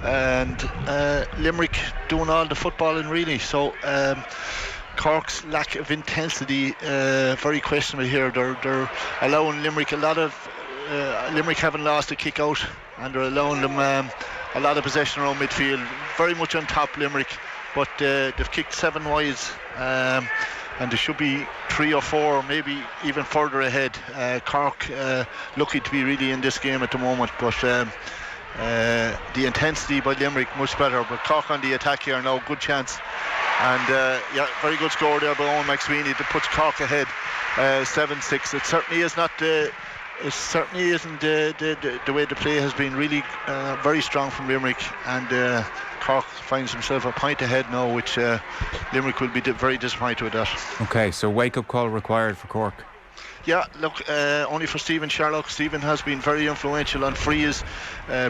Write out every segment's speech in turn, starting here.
points, and Limerick doing all the footballing really. So Cork's lack of intensity very questionable here. They're allowing Limerick a lot of Limerick haven't lost a kick out, and they're allowing them a lot of possession around midfield, very much on top Limerick, but they've kicked 7 wides, and they should be 3 or 4, maybe even further ahead. Cork lucky to be really in this game at the moment, but the intensity by Limerick much better. But Cork on the attack here now, good chance, and very good score there by Owen McSweeney that puts Cork ahead 7-6. It certainly is not it certainly isn't the way the play has been. Really very strong from Limerick, and Cork finds himself a point ahead now, which Limerick will be very disappointed with that. Okay, so wake-up call required for Cork. Yeah, look, only for Stephen Sherlock. Stephen has been very influential on frees.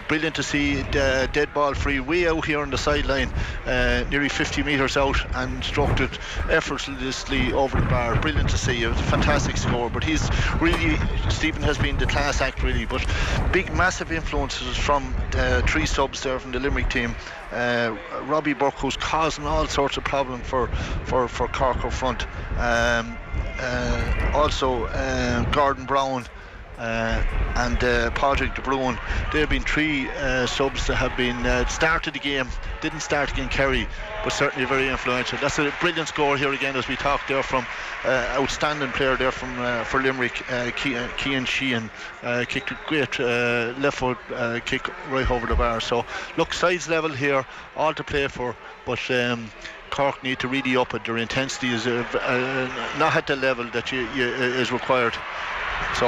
Brilliant to see dead ball free way out here on the sideline, nearly 50 metres out, and stroked it effortlessly over the bar. Brilliant to see. It was a fantastic score. But Stephen has been the class act really. But big, massive influences from 3 subs there from the Limerick team. Robbie Burke, who's causing all sorts of problems for Cork up front. Also Gordon Brown and Padraig De Bruin. There have been 3 subs that have been started the game, didn't start against Kerry, but certainly very influential. That's a brilliant score here again, as we talked there, from outstanding player there from for Limerick, Cian Sheehan, kicked a great left foot kick right over the bar. So look, sides level here, all to play for, but Cork need to really up it. Their intensity is not at the level that is required. So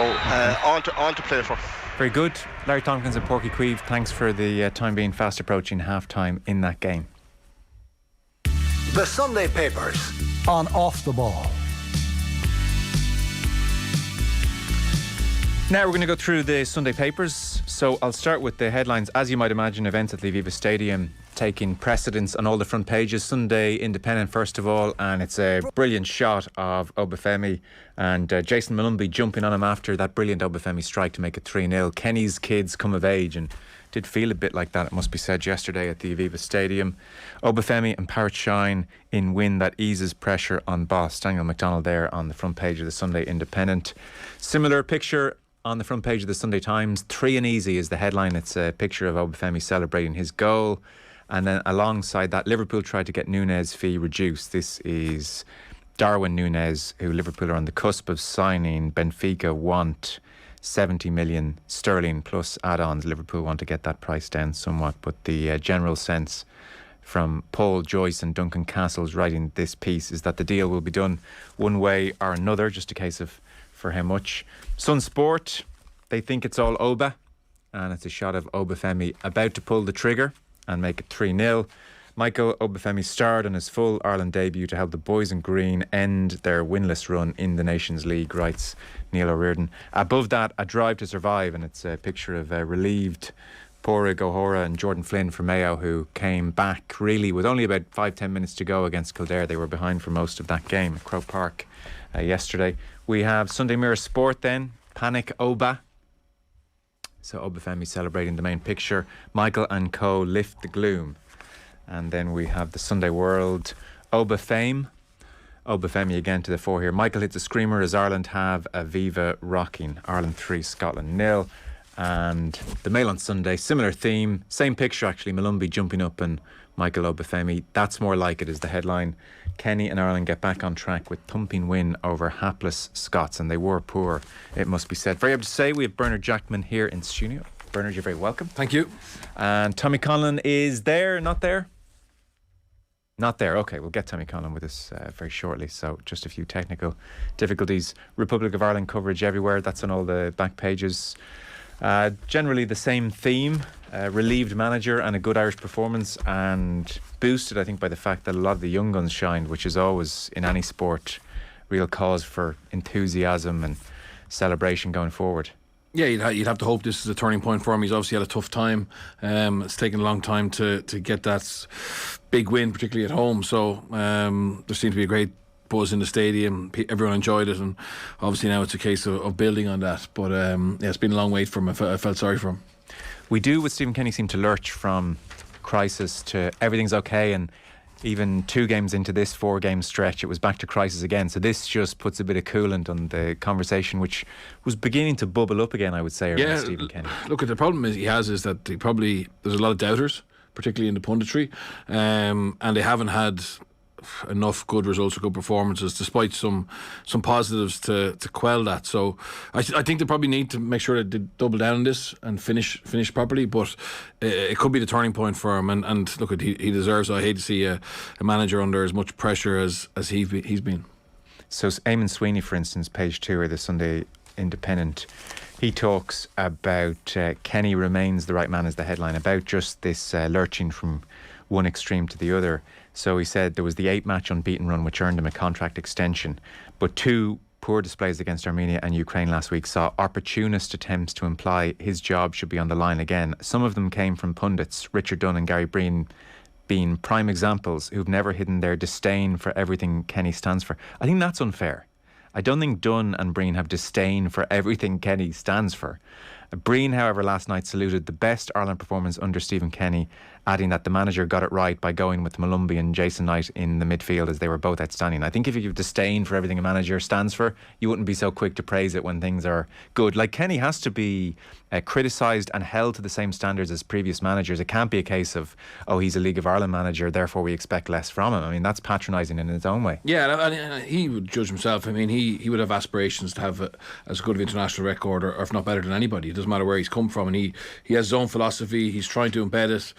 all to play for. Very good. Larry Tompkins and Porky Queeve, thanks for the time being fast approaching half-time in that game. The Sunday Papers on Off the Ball. Now we're going to go through the Sunday Papers. So I'll start with the headlines. As you might imagine, events at the Aviva Stadium taking precedence on all the front pages. Sunday Independent first of all, and it's a brilliant shot of Obafemi and Jason Malumbi jumping on him after that brilliant Obafemi strike to make it 3-0. Kenny's kids come of age, and did feel a bit like that, it must be said, yesterday at the Aviva Stadium. Obafemi and Parrot Shine in win that eases pressure on boss. Daniel McDonald there on the front page of the Sunday Independent. Similar picture on the front page of the Sunday Times. 3 and easy is the headline. It's a picture of Obafemi celebrating his goal. And then alongside that, Liverpool tried to get Núñez fee reduced. This is Darwin Núñez, who Liverpool are on the cusp of signing. Benfica want 70 million sterling plus add-ons. Liverpool want to get that price down somewhat. But the general sense from Paul Joyce and Duncan Castles writing this piece is that the deal will be done one way or another, just a case of for how much. Sun Sport, they think it's all Oba, and it's a shot of Obafemi about to pull the trigger and make it 3-0. Michael Obafemi starred on his full Ireland debut to help the boys in green end their winless run in the Nations League, writes Neil O'Riordan. Above that, a drive to survive, and it's a picture of relieved Pádraig O'Hora and Jordan Flynn from Mayo, who came back really with only about 5-10 minutes to go against Kildare. They were behind for most of that game at Croke Park yesterday. We have Sunday Mirror Sport then, Panic Oba. So Obafemi celebrating the main picture. Michael and co lift the gloom. And then we have the Sunday World, Obafame. Obafemi again to the fore here. Michael hits a screamer as Ireland have Aviva rocking. Ireland 3, Scotland 0. And the Mail on Sunday, similar theme, same picture actually, Malumbi jumping up and Michael Obafemi. That's more like it is the headline. Kenny and Ireland get back on track with thumping win over hapless Scots, and they were poor, it must be said. Very happy to say we have Bernard Jackman here in studio. Bernard, you're very welcome. Thank you. And Tommy Conlon is there, not there? Not there. Okay, we'll get Tommy Conlon with us very shortly. So just a few technical difficulties. Republic of Ireland coverage everywhere. That's on all the back pages. Generally the same theme, relieved manager and a good Irish performance, and boosted I think by the fact that a lot of the young guns shined, which is always in any sport real cause for enthusiasm and celebration going forward. Yeah, you'd have to hope this is a turning point for him. He's obviously had a tough time. It's taken a long time to get that big win, particularly at home. So there seemed to be a great buzz in the stadium. Everyone enjoyed it, and obviously now it's a case of building on that. But yeah, it's been a long wait for him. I felt sorry for him. We do with Stephen Kenny seem to lurch from crisis to everything's okay, and even 2 games into this 4-game stretch, it was back to crisis again. So this just puts a bit of coolant on the conversation, which was beginning to bubble up again, I would say, around Stephen Kenny. Look, the problem is that there's a lot of doubters, particularly in the punditry, and they haven't had enough good results or good performances, despite some positives to quell that. So I think they probably need to make sure that they double down on this and finish properly. But it could be the turning point for him. And look, he deserves. I hate to see a manager under as much pressure as he's been. So Eamon Sweeney, for instance, page 2 of the Sunday Independent, he talks about Kenny remains the right man as the headline, about just this lurching from one extreme to the other. So he said there was the 8-match unbeaten run which earned him a contract extension, but 2 poor displays against Armenia and Ukraine last week saw opportunist attempts to imply his job should be on the line again. Some of them came from pundits, Richard Dunn and Gary Breen being prime examples, who've never hidden their disdain for everything Kenny stands for. I think that's unfair. I don't think Dunn and Breen have disdain for everything Kenny stands for. Breen, however, last night saluted the best Ireland performance under Stephen Kenny, adding that the manager got it right by going with Molumby and Jason Knight in the midfield, as they were both outstanding. I think if you have disdain for everything a manager stands for, you wouldn't be so quick to praise it when things are good. Like, Kenny has to be criticised and held to the same standards as previous managers. It can't be a case of, oh, he's a League of Ireland manager, therefore we expect less from him. I mean, that's patronising in its own way. Yeah, and he would judge himself. I mean, he would have aspirations to have as good of international record, or if not better than anybody. It doesn't matter where he's come from, and he has his own philosophy. He's trying to embed it.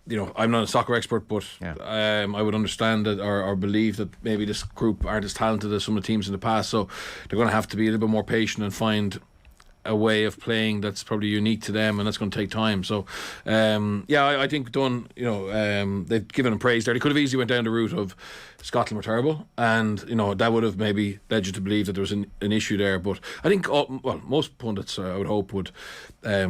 You know, I'm not a soccer expert, but I would understand that or believe that maybe this group aren't as talented as some of the teams in the past, so they're going to have to be a little bit more patient and find a way of playing that's probably unique to them, and that's going to take time. So I think Dunn, they've given him praise there. They could have easily went down the route of Scotland were terrible, and that would have maybe led you to believe that there was an issue there. But I think most pundits, I would hope, would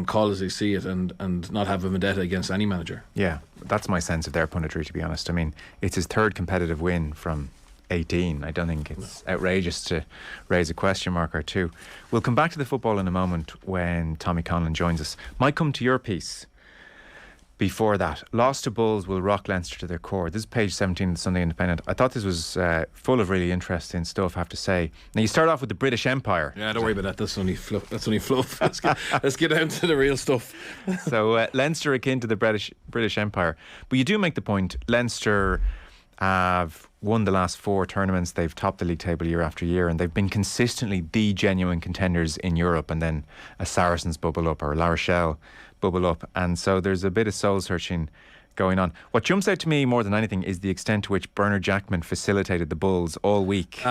call as they see it and not have a vendetta against any manager. Yeah, that's my sense of their punditry, to be honest. I mean, it's his 3rd competitive win from 18. I don't think it's outrageous to raise a question mark or two. We'll come back to the football in a moment when Tommy Conlon joins us. Might come to your piece before that. Loss to Bulls will rock Leinster to their core. This is page 17 of the Sunday Independent. I thought this was full of really interesting stuff, I have to say. Now, you start off with the British Empire. Yeah, don't worry about that. That's only fluff. Let's get down to the real stuff. So Leinster akin to the British Empire. But you do make the point, Leinster have won the last 4 tournaments. They've topped the league table year after year, and they've been consistently the genuine contenders in Europe. And then a Saracens bubble up, or La Rochelle bubble up, and so there's a bit of soul searching going on. What jumps out to me more than anything is the extent to which Bernard Jackman facilitated the Bulls all week.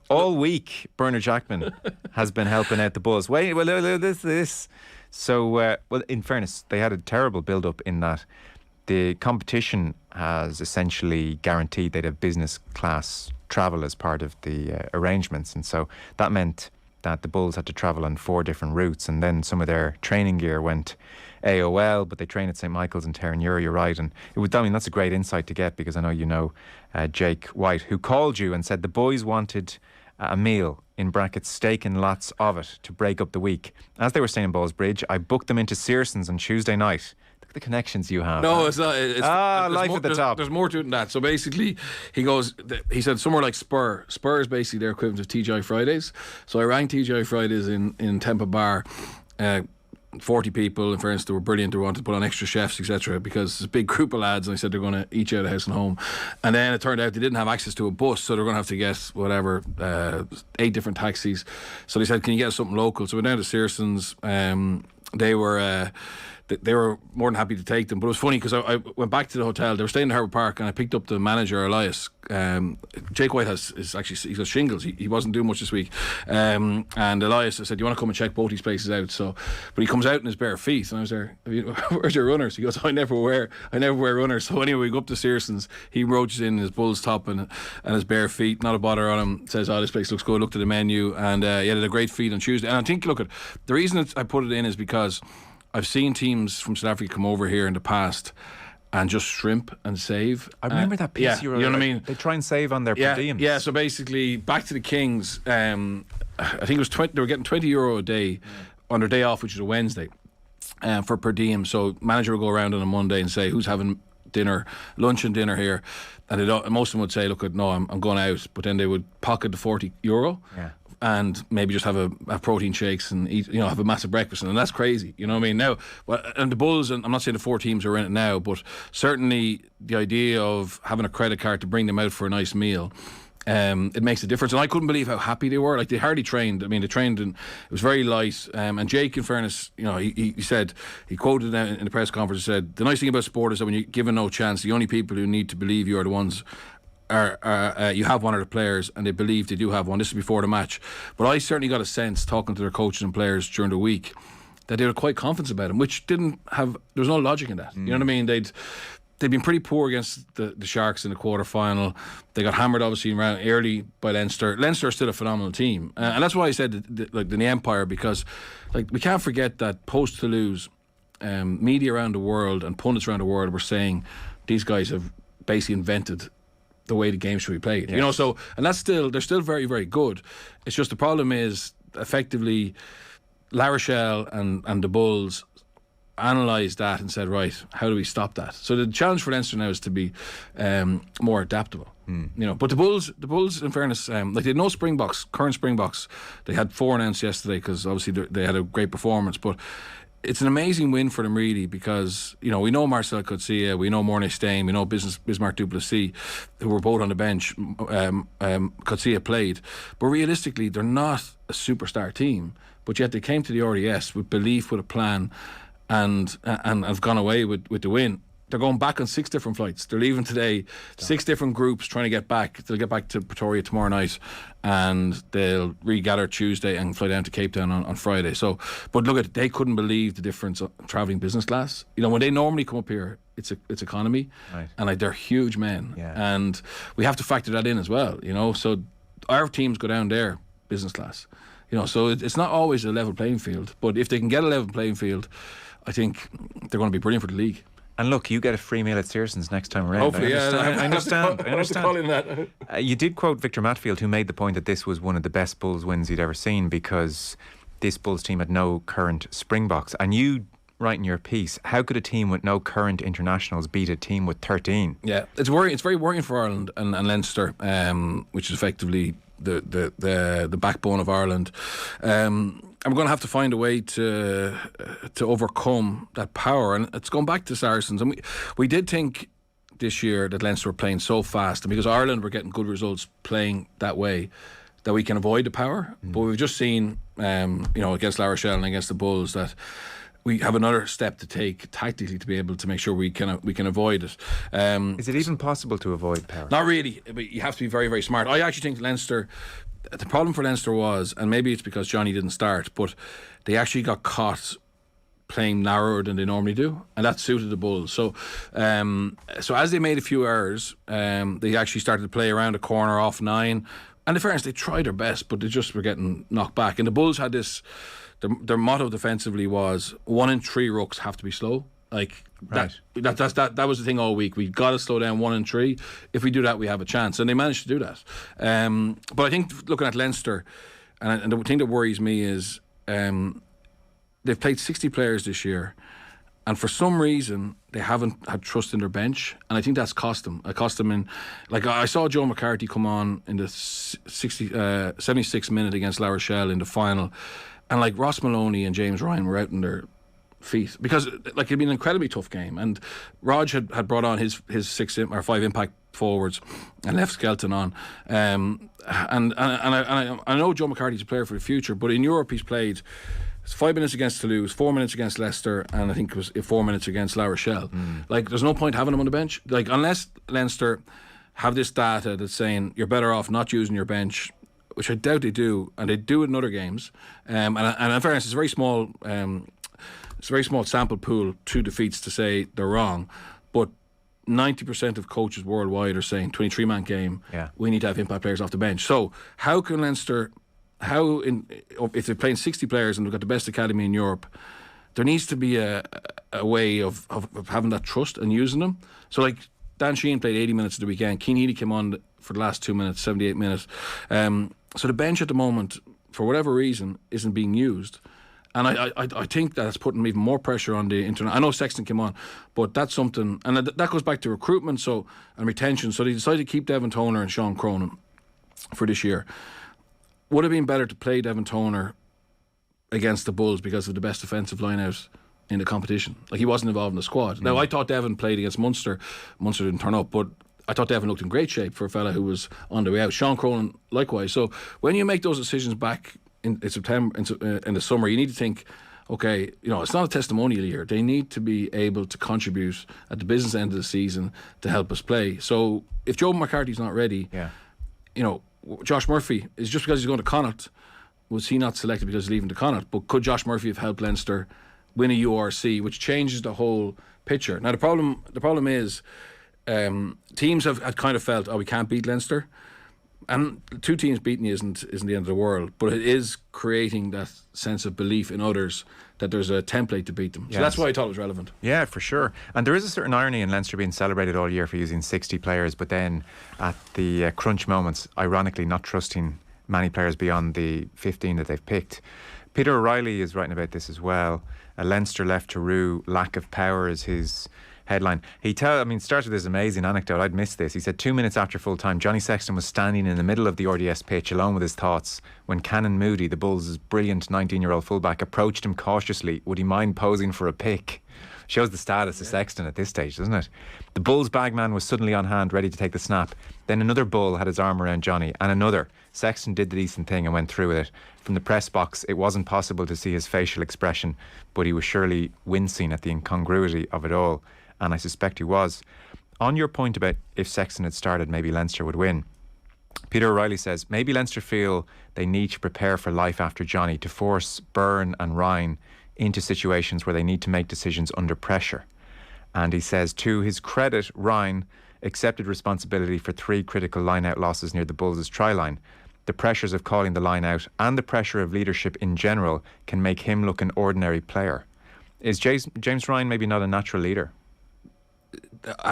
All week, Bernard Jackman has been helping out the Bulls. Wait, well, this. So, in fairness, they had a terrible build-up in that the competition has essentially guaranteed they'd have business class travel as part of the arrangements, and so that meant that the Bulls had to travel on 4 different routes, and then some of their training gear went AOL, but they train at St Michael's in Terranure, you're right. And that's a great insight to get, because I know Jake White, who called you and said the boys wanted a meal, in brackets steak and lots of it, to break up the week. As they were staying in Ballsbridge, I booked them into Searson's on Tuesday night. Look at the connections you have. No, it's not. Life at the top. There's more to it than that. So basically, he said somewhere like Spur is basically their equivalent of TGI Fridays. So I rang TGI Fridays in Tempa Bar. 40 people, in fairness, they were brilliant. They wanted to put on extra chefs, etc., because it's a big group of lads, and I said they're going to each out of house and home. And then it turned out they didn't have access to a bus, so they're going to have to get 8 different taxis. So they said, can you get us something local? So we went down to Searson's. They were more than happy to take them, but it was funny because I went back to the hotel. They were staying in Harbour Park, and I picked up the manager, Elias. Jake White he's got shingles. He wasn't doing much this week, and Elias, I said, "Do you want to come and check both these places out?" So, but he comes out in his bare feet, and I was there. Where's your runners? He goes, I never wear runners. So anyway, we go up to Searson's. He roaches in his Bulls top and his bare feet. Not a bother on him. Says, "Oh, this place looks good." Looked at the menu, and he had a great feed on Tuesday. And I think, look, the reason I put it in is because I've seen teams from South Africa come over here in the past and just shrimp and save. I remember that piece you wrote. You know what I mean? They try and save on their per diems. Yeah, so basically, back to the Kings, I think it was they were getting €20 a day on their day off, which is a Wednesday. for per diem. So manager will go around on a Monday and say who's having lunch and dinner here, and most of them would say, look, no, I'm going out, but then they would pocket the €40 and maybe just have protein shakes and eat, have a massive breakfast, and that's crazy. You know what I mean? Now, and the Bulls, and I'm not saying the 4 teams are in it now, but certainly the idea of having a credit card to bring them out for a nice meal. It makes a difference, and I couldn't believe how happy they were. Like, they hardly trained. I mean, they trained and it was very light. And Jake, in fairness, he said, he quoted in the press conference, said, the nice thing about sport is that when you're given no chance, the only people who need to believe you are the ones you have one of the players, and they believe they do have one. This is before the match, but I certainly got a sense talking to their coaches and players during the week that they were quite confident about him, which didn't have. There was no logic in that. You know what I mean? They'd been pretty poor against the Sharks in the quarter-final. They got hammered, obviously, early by Leinster. Leinster are still a phenomenal team. And that's why I said the Empire, because we can't forget that post-Toulouse, media around the world and pundits around the world were saying these guys have basically invented the way the game should be played. Yes. And they're still very, very good. It's just the problem is, effectively, La Rochelle and the Bulls analysed that and said, right, how do we stop that? So the challenge for Leinster now is to be more adaptable. But the Bulls, in fairness, they had no current Springboks. They had 4 announced yesterday because obviously they had a great performance, but it's an amazing win for them, really, because we know Marcel Coetzee, we know Mornay Stain, we know Bismarck Duplessis, who were both on the bench. Coetzee played, but realistically they're not a superstar team, but yet they came to the RDS with belief, with a plan, and have gone away with the win. They're going back on 6 different flights. They're leaving today, 6 different groups trying to get back. They'll get back to Pretoria tomorrow night, and they'll regather Tuesday and fly down to Cape Town on Friday. So, but look, they couldn't believe the difference of travelling business class. When they normally come up here, it's economy, right, and they're huge men, and we have to factor that in as well. So our teams go down there business class. So it's not always a level playing field, but if they can get a level playing field, I think they're going to be brilliant for the league. And look, you get a free meal at Searson's next time around. Hopefully, I understand. That. You did quote Victor Matfield, who made the point that this was one of the best Bulls wins he'd ever seen because this Bulls team had no current Springboks. And you write in your piece, how could a team with no current internationals beat a team with 13? Yeah, it's worrying. It's very worrying for Ireland and Leinster, which is effectively the backbone of Ireland. And we're going to have to find a way to overcome that power. And it's going back to Saracens. And we did think this year that Leinster were playing so fast, and because Ireland were getting good results playing that way, that we can avoid the power. But we've just seen, against La Rochelle and against the Bulls, that we have another step to take tactically to be able to make sure we can avoid it. Is it even possible to avoid power? Not really, but you have to be very, very smart. I actually think Leinster, the problem for Leinster was, and maybe it's because Johnny didn't start, but they actually got caught playing narrower than they normally do, and that suited the Bulls. So as they made a few errors, they actually started to play around a corner off 9, and in fairness, they tried their best, but they just were getting knocked back. And the Bulls had this, their motto defensively was 1 in 3 rooks have to be slow. Like, right. That was the thing all week. We got to slow down 1 in 3. If we do that, we have a chance, and they managed to do that. But I think looking at Leinster, and the thing that worries me is they've played 60 players this year, and for some reason they haven't had trust in their bench, and I think that's cost them. It cost them in, like, I saw Joe McCarthy come on in the 76th minute against La Rochelle in the final, and like Ross Maloney and James Ryan were out in their feet, because like it'd been an incredibly tough game, and Rog had brought on his 5 impact forwards and left Skelton on, and I know Joe McCarthy's a player for the future, but in Europe he's played 5 minutes against Toulouse, 4 minutes against Leicester, and I think it was 4 minutes against La Rochelle. Like, there's no point having him on the bench, like, unless Leinster have this data that's saying you're better off not using your bench, which I doubt they do, and they do it in other games, and in fairness, it's a very small sample pool, 2 defeats to say they're wrong, but 90% of coaches worldwide are saying 23-man game, we need to have impact players off the bench. So how can Leinster, if they're playing 60 players and they've got the best academy in Europe, there needs to be a way of having that trust and using them. So like Dan Sheehan played 80 minutes of the weekend, Keane Healy came on for the last 2 minutes, 78 minutes. So the bench at the moment, for whatever reason, isn't being used. And I think that's putting even more pressure on the internet. I know Sexton came on, but that's something, and that goes back to recruitment and retention. So they decided to keep Devin Toner and Sean Cronin for this year. Would have been better to play Devin Toner against the Bulls because of the best defensive line out in the competition. Like, he wasn't involved in the squad. Now, I thought Devin played against Munster. Munster didn't turn up, but I thought Devin looked in great shape for a fella who was on the way out. Sean Cronin, likewise. So when you make those decisions back in September, in the summer, you need to think, okay, it's not a testimonial year. They need to be able to contribute at the business end of the season to help us play. So if Joe McCarthy's not ready, Josh Murphy, is just because he's going to Connacht, was he not selected because he's leaving to Connacht? But could Josh Murphy have helped Leinster win a URC, which changes the whole picture? Now the problem is, teams had kind of felt, we can't beat Leinster, and 2 teams beating you isn't the end of the world, but it is creating that sense of belief in others that there's a template to beat them. So that's why I thought it was relevant. Yeah, for sure. And there is a certain irony in Leinster being celebrated all year for using 60 players, but then at the crunch moments, ironically not trusting many players beyond the 15 that they've picked. Peter O'Reilly is writing about this as well. Leinster left to rue, lack of power is his headline. Started with this amazing anecdote. I'd missed this. He said 2 minutes after full time, Johnny Sexton was standing in the middle of the RDS pitch alone with his thoughts when Cannon Moody, the Bulls' brilliant 19-year-old fullback, approached him cautiously. Would he mind posing for a pic? Shows the status of Sexton at this stage, doesn't it? The Bulls' bagman was suddenly on hand, ready to take the snap. Then another Bull had his arm around Johnny, and another. Sexton did the decent thing and went through with it. From the press box, it wasn't possible to see his facial expression, but he was surely wincing at the incongruity of it all. And I suspect he was. On your point about if Sexton had started, maybe Leinster would win, Peter O'Reilly says, maybe Leinster feel they need to prepare for life after Johnny, to force Byrne and Ryan into situations where they need to make decisions under pressure. And he says, to his credit, Ryan accepted responsibility for 3 critical line-out losses near the Bulls' try line. The pressures of calling the line out and the pressure of leadership in general can make him look an ordinary player. Is James Ryan maybe not a natural leader?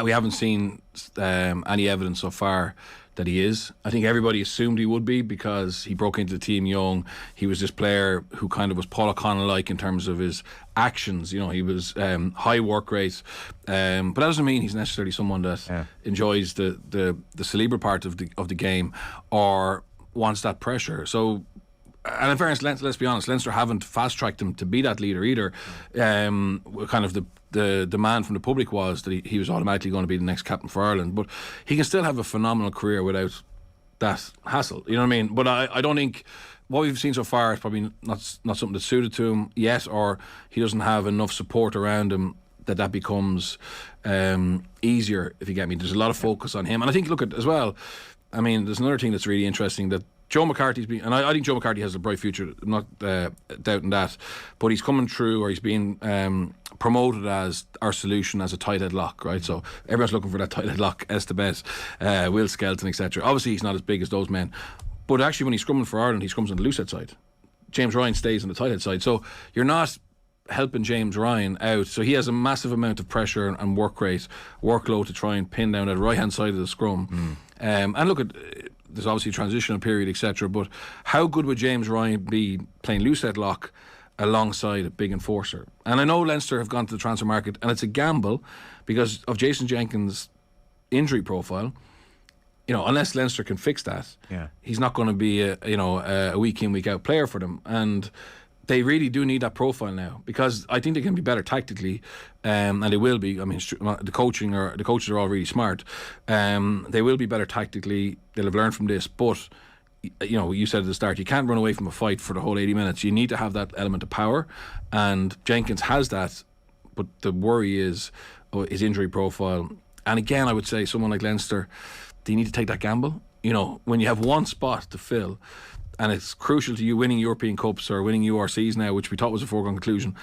We haven't seen any evidence so far that he is. I think everybody assumed he would be because he broke into the team young. He was this player who kind of was Paul O'Connell-like in terms of his actions. He was high work rate, but that doesn't mean he's necessarily someone that enjoys the cerebral part of the game or wants that pressure. So, and in fairness, let's be honest, Leinster haven't fast-tracked him to be that leader either. Kind of the demand from the public was that he was automatically going to be the next captain for Ireland, but he can still have a phenomenal career without that hassle. You know what I mean? But I don't think what we've seen so far is probably not something that's suited to him yet, or he doesn't have enough support around him that becomes easier, if you get me. There's a lot of focus on him, and I think there's another thing that's really interesting, that Joe McCarthy's been, and I think Joe McCarthy has a bright future, I'm not doubting that, but he's coming through, or he's being promoted as our solution as a tight head lock, right? So everyone's looking for that tight head lock, Estebet, Will Skelton, etc. Obviously he's not as big as those men, but actually when he's scrumming for Ireland, he scrums on the loose head side. James Ryan stays on the tight head side, so you're not helping James Ryan out, so he has a massive amount of pressure and workload to try and pin down that right hand side of the scrum. And look at, there's obviously a transitional period, etc. But how good would James Ryan be playing loose head lock alongside a big enforcer? And I know Leinster have gone to the transfer market, and it's a gamble because of Jason Jenkins' injury profile. Unless Leinster can fix that, he's not going to be a week in, week out player for them. And they really do need that profile now, because I think they can be better tactically, and they will be. I mean, the coaches are all really smart. They will be better tactically. They'll have learned from this. But you said at the start, you can't run away from a fight for the whole 80 minutes. You need to have that element of power, and Jenkins has that. But the worry is his injury profile. And again, I would say someone like Leinster, they need to take that gamble. When you have one spot to fill, and it's crucial to you winning European Cups or winning URCs now, which we thought was a foregone conclusion,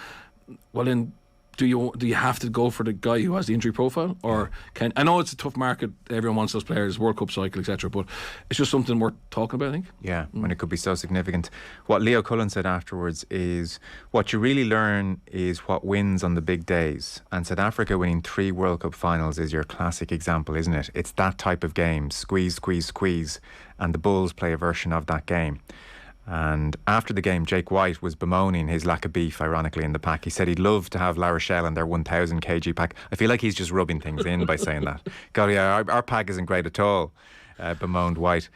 well then, do you have to go for the guy who has the injury profile? Or I know it's a tough market, everyone wants those players, World Cup cycle, etc., but it's just something worth talking about, I think. Yeah, when it could be so significant. What Leo Cullen said afterwards is, what you really learn is what wins on the big days. And South Africa winning 3 World Cup finals is your classic example, isn't it? It's that type of game, squeeze, squeeze, squeeze, and the Bulls play a version of that game. And after the game, Jake White was bemoaning his lack of beef, ironically, in the pack. He said he'd love to have La Rochelle in their 1,000 kg pack. I feel like he's just rubbing things in by saying that. God, yeah, our pack isn't great at all, bemoaned White.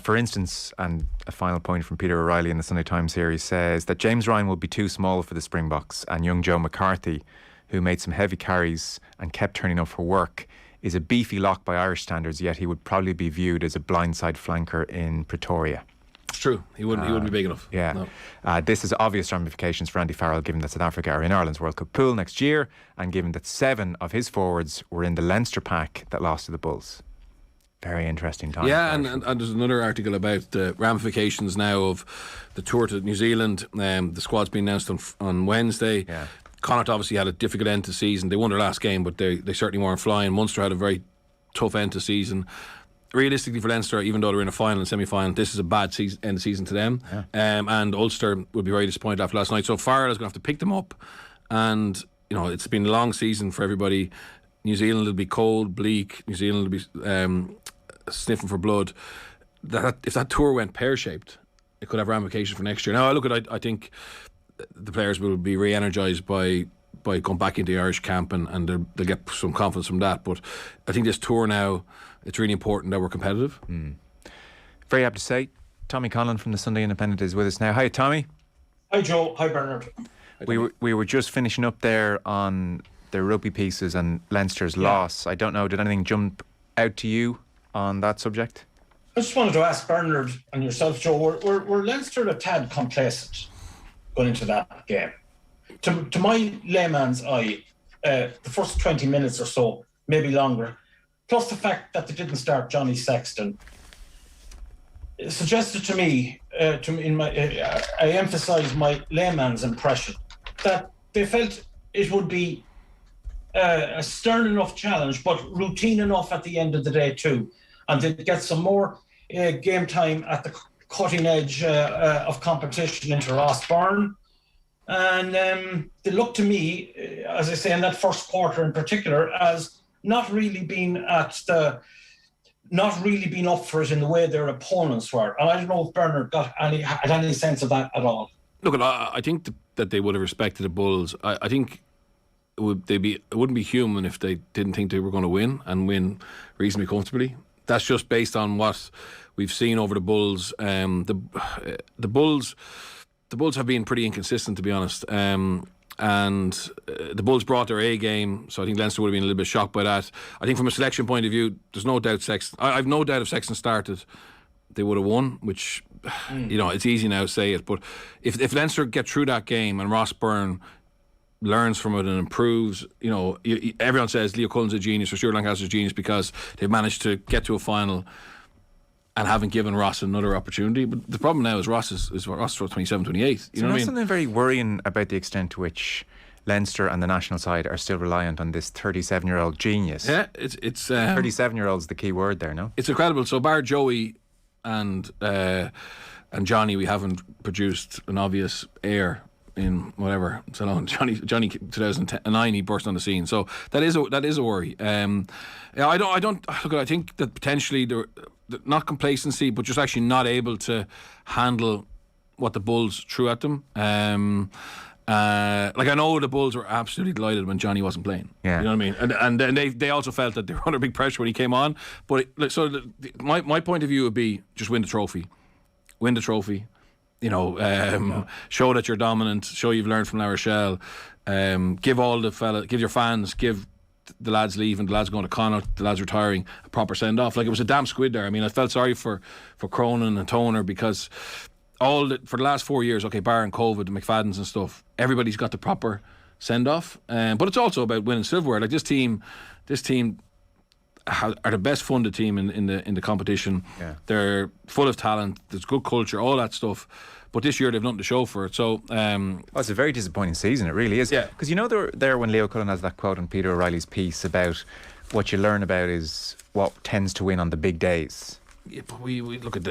For instance, and a final point from Peter O'Reilly in the Sunday Times here, he says that James Ryan will be too small for the Springboks, and young Joe McCarthy, who made some heavy carries and kept turning up for work, is a beefy lock by Irish standards, yet he would probably be viewed as a blindside flanker in Pretoria. It's true. He wouldn't be big enough. Yeah. No. This has obvious ramifications for Andy Farrell, given that South Africa are in Ireland's World Cup pool next year, and given that 7 of his forwards were in the Leinster pack that lost to the Bulls. Very interesting time. Yeah, and there's another article about the ramifications now of the tour to New Zealand. The squad's been announced on Wednesday. Yeah. Connacht obviously had a difficult end to season. They won their last game, but they certainly weren't flying. Munster had a very tough end to season. Realistically for Leinster, even though they're in a final and semi-final, this is a bad end of season to them. Yeah. And Ulster would be very disappointed after last night. So Farrell is going to have to pick them up. And, it's been a long season for everybody. New Zealand will be cold, bleak. New Zealand will be sniffing for blood. If that tour went pear-shaped, it could have ramifications for next year. Now, I think the players will be re-energised by going back into the Irish camp, and they'll get some confidence from that. But I think this tour now, it's really important that we're competitive. Very happy to say, Tommy Conlon from the Sunday Independent is with us now. Hi, Tommy. Hi, Joe. Hi, Bernard. We were just finishing up there on the rugby pieces and Leinster's loss. I don't know, did anything jump out to you on that subject? I just wanted to ask Bernard and yourself, Joe, were Leinster a tad complacent going into that game? To my layman's eye, the first 20 minutes or so, maybe longer, plus the fact that they didn't start Johnny Sexton, it suggested to me, I emphasise my layman's impression, that they felt it would be a stern enough challenge, but routine enough at the end of the day too, and they'd get some more game time at the cutting edge of competition into Ross Byrne. And they looked to me, as I say, in that first quarter in particular, as not really being up for it in the way their opponents were. And I don't know if Bernard had any sense of that at all. Look, I think that they would have respected the Bulls. I think it wouldn't be human if they didn't think they were going to win and win reasonably comfortably. That's just based on what we've seen over the Bulls. The Bulls have been pretty inconsistent, to be honest. And the Bulls brought their A game, so I think Leinster would have been a little bit shocked by that. I think from a selection point of view, there's no doubt Sexton. I've no doubt if Sexton started, they would have won, which, it's easy now to say it. But if Leinster get through that game and Ross Byrne learns from it and improves, everyone says Leo Cullen's a genius or Stuart Lancaster's a genius because they've managed to get to a final and haven't given Ross another opportunity. But the problem now is Ross is 27, 28. You know what I mean? Something very worrying about the extent to which Leinster and the national side are still reliant on this 37-year-old genius. Yeah, it's 37-year-old's the key word there, no? It's incredible. So bar Joey and Johnny, we haven't produced an obvious heir in whatever so long. Johnny 2009 he burst on the scene, so that is a worry. I think that potentially they're not complacency, but just actually not able to handle what the Bulls threw at them. I know the Bulls were absolutely delighted when Johnny wasn't playing. Yeah. You know what I mean? And then they also felt that they were under big pressure when he came on. But my point of view would be just win the trophy. Win the trophy. Show that you're dominant. Show you've learned from La Rochelle. Give your fans, give the lads leaving, the lads going to Connacht, the lads retiring, a proper send off. Like, it was a damn squid there. I mean, I felt sorry for Cronin and Toner because for the last 4 years, barring COVID, the McFaddens and stuff, everybody's got the proper send off. But it's also about winning silverware. Like, this team are the best funded team in the competition. Yeah. They're full of talent. There's good culture, all that stuff. But this year they've nothing to show for it. So it's a very disappointing season. It really is. Yeah. Because there when Leo Cullen has that quote in Peter O'Reilly's piece about what you learn about is what tends to win on the big days. Yeah, but we look at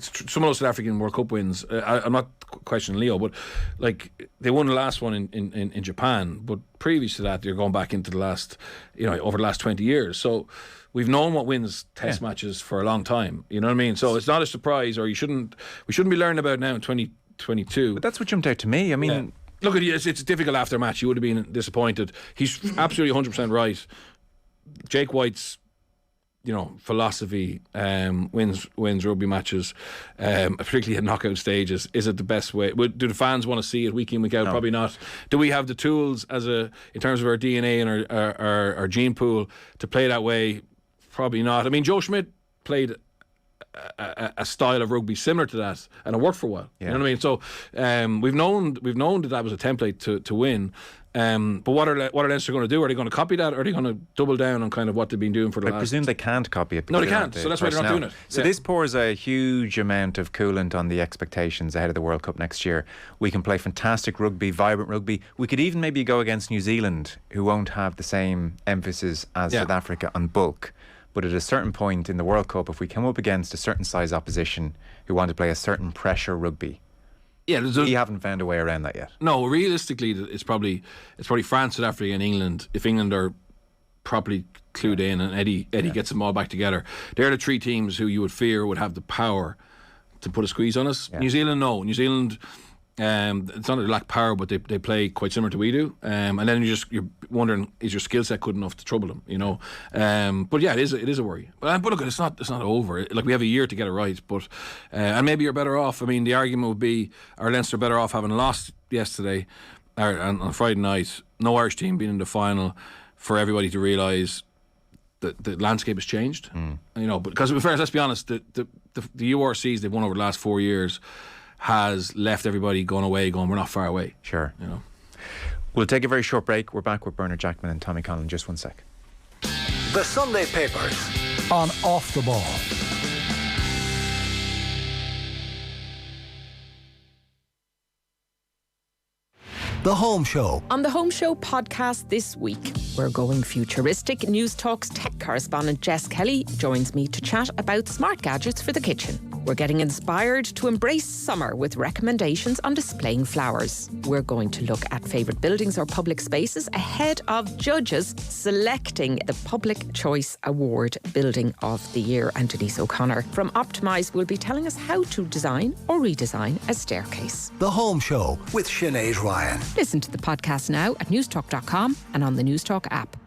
some of those South African World Cup wins. I'm not questioning Leo, but like they won the last one in Japan. But previous to that, they're going back into the last, over the last 20 years. So we've known what wins Test matches for a long time. You know what I mean? So it's not a surprise, or we shouldn't be learning about it now in 2022. But that's what jumped out to me. I mean, look at it's difficult after a match. You would have been disappointed. He's absolutely 100% right. Jake White's philosophy wins rugby matches, particularly at knockout stages. Is it the best way? Do the fans want to see it week in, week out? No. Probably not. Do we have the tools in terms of our DNA and our gene pool to play that way? Probably not. I mean, Joe Schmidt played a style of rugby similar to that, and it worked for a while. You know what I mean? So we've known that was a template to win. But what are Leinster going to do? Are they going to copy that, or are they going to double down on kind of what they've been doing for the last? I presume they can't copy it. No, they can't. So that's why they're not doing it. So this pours a huge amount of coolant on the expectations ahead of the World Cup next year. We can play fantastic rugby, vibrant rugby. We could even maybe go against New Zealand, who won't have the same emphasis as South Africa on bulk. But at a certain point in the World Cup, if we come up against a certain size opposition who want to play a certain pressure rugby, we haven't found a way around that yet. No, realistically, it's probably France, South Africa, and England. If England are properly clued in and Eddie gets them all back together, they're the three teams who you would fear would have the power to put a squeeze on us. New Zealand, no. New Zealand, it's not that they lack power, but they play quite similar to we do. And then you're wondering, is your skill set good enough to trouble them? But yeah, it is a worry. But look, it's not over. Like, we have a year to get it right. But and maybe you're better off. I mean, the argument would be, are Leinster better off having lost yesterday or on Friday night? No Irish team being in the final, for everybody to realise that the landscape has changed. But because let's be honest, the URCs they've won over the last 4 years has left everybody going, we're not far away. Sure. We'll take a very short break. We're back with Bernard Jackman and Tommy Conlon in just 1 sec. The Sunday Papers on Off the Ball. The Home Show. On the Home Show podcast this week, we're going futuristic. News Talk's tech correspondent Jess Kelly joins me to chat about smart gadgets for the kitchen. We're getting inspired to embrace summer with recommendations on displaying flowers. We're going to look at favourite buildings or public spaces ahead of judges selecting the Public Choice Award Building of the Year. And Denise O'Connor from Optimise will be telling us how to design or redesign a staircase. The Home Show with Sinead Ryan. Listen to the podcast now at newstalk.com and on the Newstalk app.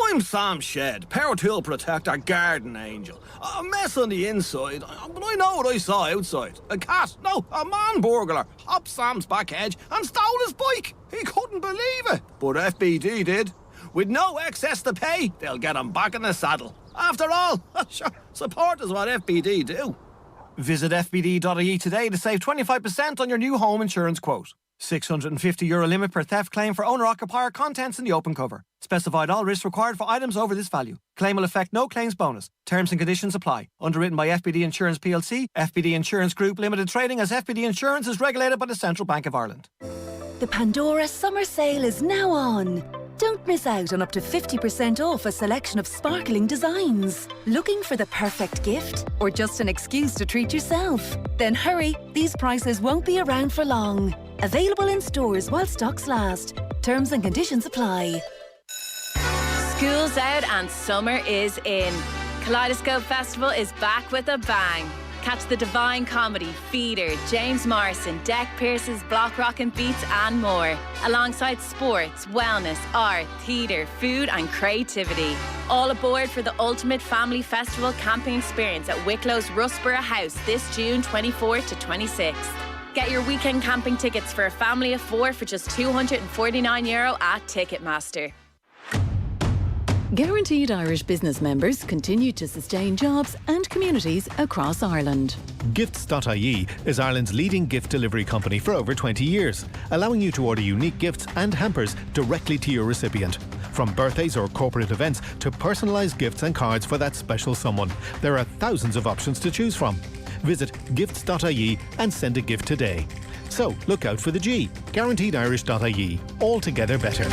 I'm Sam Shedd, Power Tool Protector Garden Angel. A mess on the inside, but I know what I saw outside. A cat, no, a man burglar, hopped Sam's back hedge and stole his bike. He couldn't believe it, but FBD did. With no excess to pay, they'll get him back in the saddle. After all, sure, support is what FBD do. Visit fbd.ie today to save 25% on your new home insurance quote. €650 limit per theft claim for owner-occupier contents in the open cover. Specified all risks required for items over this value. Claim will affect no claims bonus. Terms and conditions apply. Underwritten by FBD Insurance plc, FBD Insurance Group Limited Trading as FBD Insurance is regulated by the Central Bank of Ireland. The Pandora Summer Sale is now on. Don't miss out on up to 50% off a selection of sparkling designs. Looking for the perfect gift or just an excuse to treat yourself? Then hurry, these prices won't be around for long. Available in stores while stocks last. Terms and conditions apply. School's out and summer is in. Kaleidoscope Festival is back with a bang. Catch the Divine Comedy, Feeder, James Morrison, Deck Pierce's Block Rockin' Beats and more. Alongside sports, wellness, art, theatre, food and creativity. All aboard for the ultimate family festival camping experience at Wicklow's Russborough House this June 24th to 26th. Get your weekend camping tickets for a family of four for just €249 at Ticketmaster. Guaranteed Irish business members continue to sustain jobs and communities across Ireland. Gifts.ie is Ireland's leading gift delivery company for over 20 years, allowing you to order unique gifts and hampers directly to your recipient. From birthdays or corporate events to personalised gifts and cards for that special someone, there are thousands of options to choose from. Visit gifts.ie and send a gift today. So look out for the G, guaranteedirish.ie, altogether better.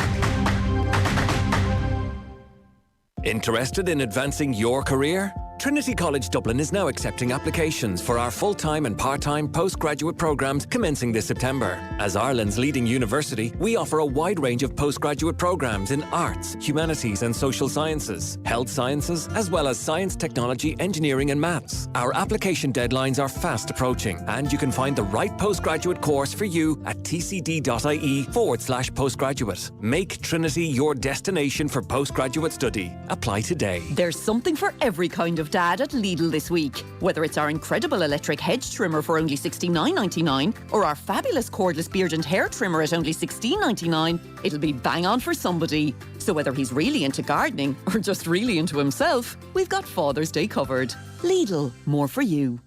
Interested in advancing your career? Trinity College Dublin is now accepting applications for our full-time and part-time postgraduate programmes commencing this September. As Ireland's leading university, we offer a wide range of postgraduate programmes in arts, humanities and social sciences, health sciences, as well as science, technology, engineering and maths. Our application deadlines are fast approaching, and you can find the right postgraduate course for you at tcd.ie/postgraduate. Make Trinity your destination for postgraduate study. Apply today. There's something for every kind of dad at Lidl this week. Whether it's our incredible electric hedge trimmer for only $69.99 or our fabulous cordless beard and hair trimmer at only $16.99, it'll be bang on for somebody. So whether he's really into gardening or just really into himself, we've got Father's Day covered. Lidl, more for you.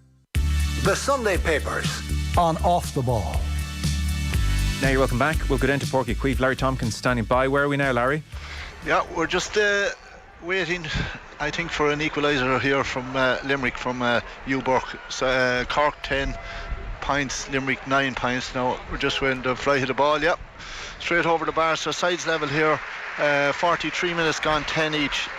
The Sunday Papers on Off the Ball. Now you're welcome back. We'll go down to Porky Queeve. Larry Tompkins standing by. Where are we now, Larry? Yeah, we're just waiting, I think, for an equaliser here from Limerick, from Uburk. So, Cork 10 points, Limerick 9 points. Now we're just waiting to fly hit the ball. Yep, straight over the bar. So sides level here. 43 minutes gone, 10 each.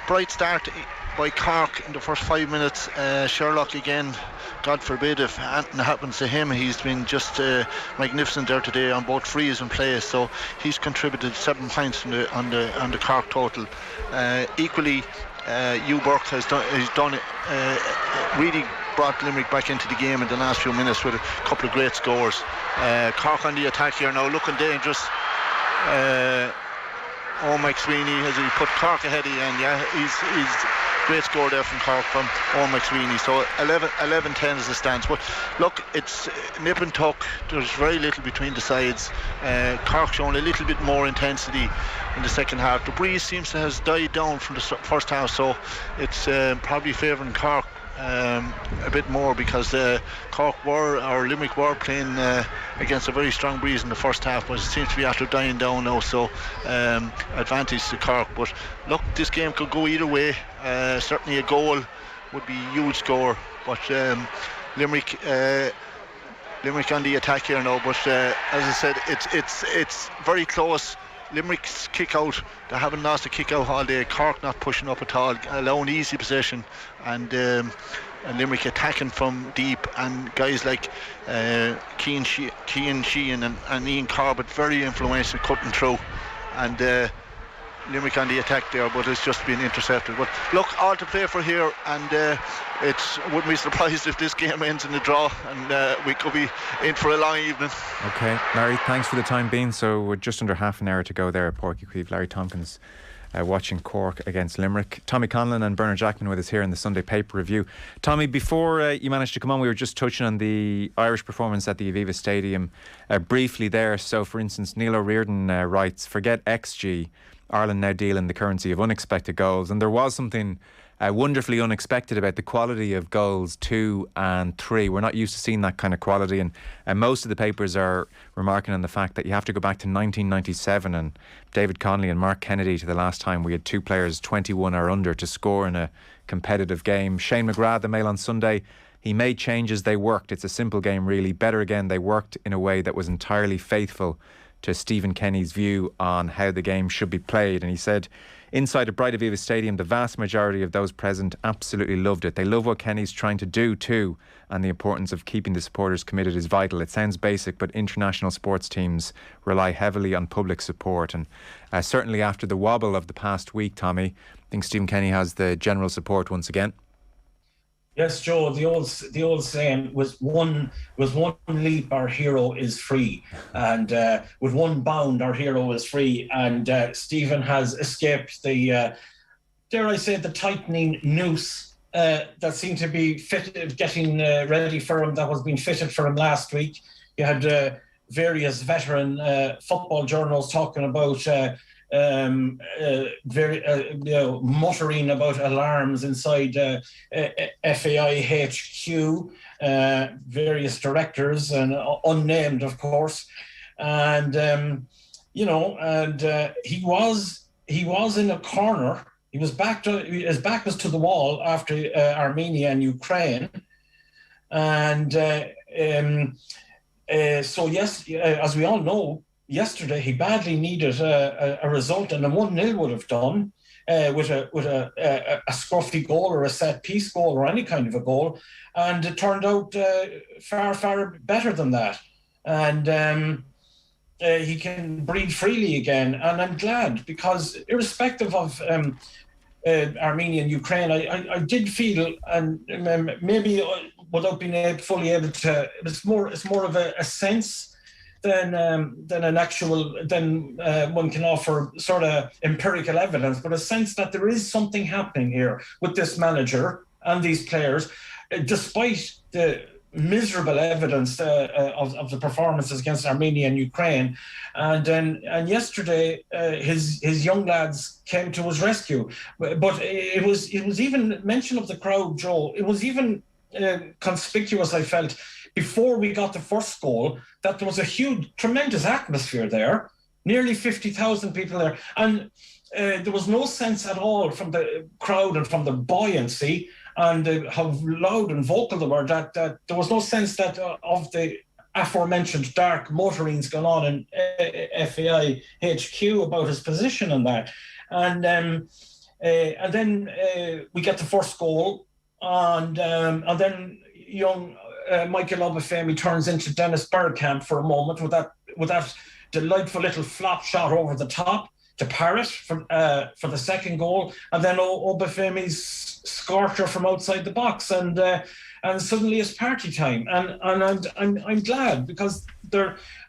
Bright start by Cork in the first 5 minutes. Sherlock again, God forbid if anything happens to him. He's been just magnificent there today on both frees and plays. So he's contributed 7 points on the Cork total. Equally, Uburk has done it. Really brought Limerick back into the game in the last few minutes with a couple of great scores. Cork on the attack here now, looking dangerous. Mike Sweeney, as he put Cork ahead again. Yeah, he's great score there from Cork from Mike Sweeney. So 11-10 is the stance. But look, it's nip and tuck. There's very little between the sides. Cork showing a little bit more intensity in the second half. The breeze seems to have died down from the first half, so it's probably favouring Cork a bit more, because Limerick were playing against a very strong breeze in the first half, but it seems to be after dying down now, so advantage to Cork. But look, this game could go either way. Certainly a goal would be a huge score, but Limerick on the attack here now. But as I said, it's very close. Limerick's kick out, they haven't lost a kick out all day. Cork not pushing up at all, allowing easy possession, and Limerick attacking from deep, and guys like Cian Sheehan and Ian Corbett very influential, cutting through, and Limerick on the attack there, but it's just been intercepted. But look, all to play for here, and wouldn't be surprised if this game ends in a draw, and we could be in for a long evening. Okay, Larry, thanks for the time being. So we're just under half an hour to go there at Porky Queeve. Larry Tompkins watching Cork against Limerick. Tommy Conlon and Bernard Jackman with us here in the Sunday Paper Review. Tommy, before you managed to come on, we were just touching on the Irish performance at the Aviva Stadium briefly there. So, for instance, Neil O'Riordan writes, forget XG, Ireland now deal in the currency of unexpected goals. And there was something wonderfully unexpected about the quality of goals 2 and 3. We're not used to seeing that kind of quality, and most of the papers are remarking on the fact that you have to go back to 1997 and David Conley and Mark Kennedy to the last time we had two players 21 or under to score in a competitive game. Shane McGrath, the Mail on Sunday, he made changes, they worked. It's a simple game really. Better again, they worked in a way that was entirely faithful to Stephen Kenny's view on how the game should be played. And he said, inside a Bright Aviva Stadium, the vast majority of those present absolutely loved it. They love what Kenny's trying to do too, and the importance of keeping the supporters committed is vital. It sounds basic, but international sports teams rely heavily on public support, and certainly after the wobble of the past week, Tommy, I think Stephen Kenny has the general support once again. Yes, Joe, the old saying was one leap our hero is free, and with one bound our hero is free, and Stephen has escaped the dare I say the tightening noose that seemed to be fitted, getting ready for him, that was being fitted for him last week. You had various veteran football journals talking about muttering about alarms inside FAI HQ, various directors, and unnamed, of course, and he was in a corner. His back was to the wall after Armenia and Ukraine, and so yes, as we all know, yesterday he badly needed a result, and a 1-0 would have done. with a scruffy goal or a set piece goal or any kind of a goal, and it turned out far better than that. And he can breathe freely again, and I'm glad, because irrespective of Armenia and Ukraine, I did feel, and maybe without being fully able to, it's more of a sense than an actual, than one can offer sort of empirical evidence, but a sense that there is something happening here with this manager and these players, despite the miserable evidence of the performances against Armenia and Ukraine. And yesterday, his young lads came to his rescue. But it was even mention of the crowd, Joe. It was even conspicuous, I felt, before we got the first goal, that there was a huge, tremendous atmosphere there. Nearly 50,000 people there. And there was no sense at all from the crowd and from the buoyancy and how loud and vocal they were, that there was no sense that of the aforementioned dark mutterings going on in FAI HQ about his position and that. And then we get the first goal, and then young Michael Obafemi turns into Dennis Bergkamp for a moment with that delightful little flop shot over the top to Parrott for the second goal, and then Obafemi's scorcher from outside the box, and suddenly it's party time, and I'm glad, because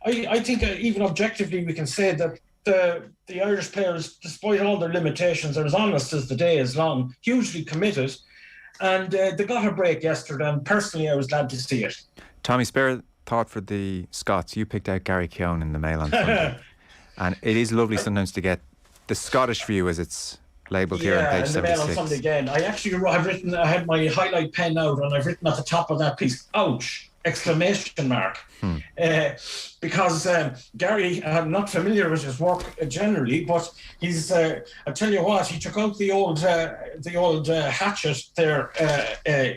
I think even objectively we can say that the Irish players, despite all their limitations, are as honest as the day is long, hugely committed, and they got a break yesterday, and personally I was glad to see it. Tommy, spare thought for the Scots. You picked out Gary Keown in the Mail on Sunday. And it is lovely sometimes to get the Scottish view, as it's labelled here on page 76. Yeah, and the Mail on Sunday again. I had my highlight pen out, and I've written at the top of that piece, ouch, exclamation mark. Because Gary, I'm not familiar with his work generally, but he's, I tell you what, he took out the old hatchet there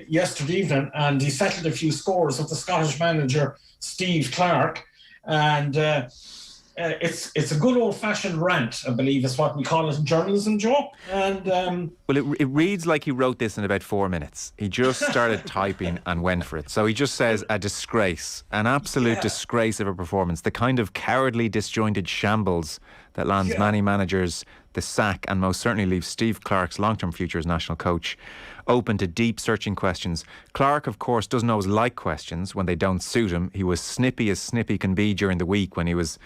yesterday evening, and he settled a few scores with the Scottish manager, Steve Clarke, and it's a good old-fashioned rant, I believe is what we call it in journalism, Joe. And well, it reads like he wrote this in about 4 minutes. He just started typing and went for it. So he just says a disgrace, an absolute disgrace of a performance, the kind of cowardly, disjointed shambles that lands many managers the sack, and most certainly leaves Steve Clarke's long-term future as national coach open to deep searching questions. Clarke, of course, doesn't always like questions when they don't suit him. He was snippy as snippy can be during the week when he was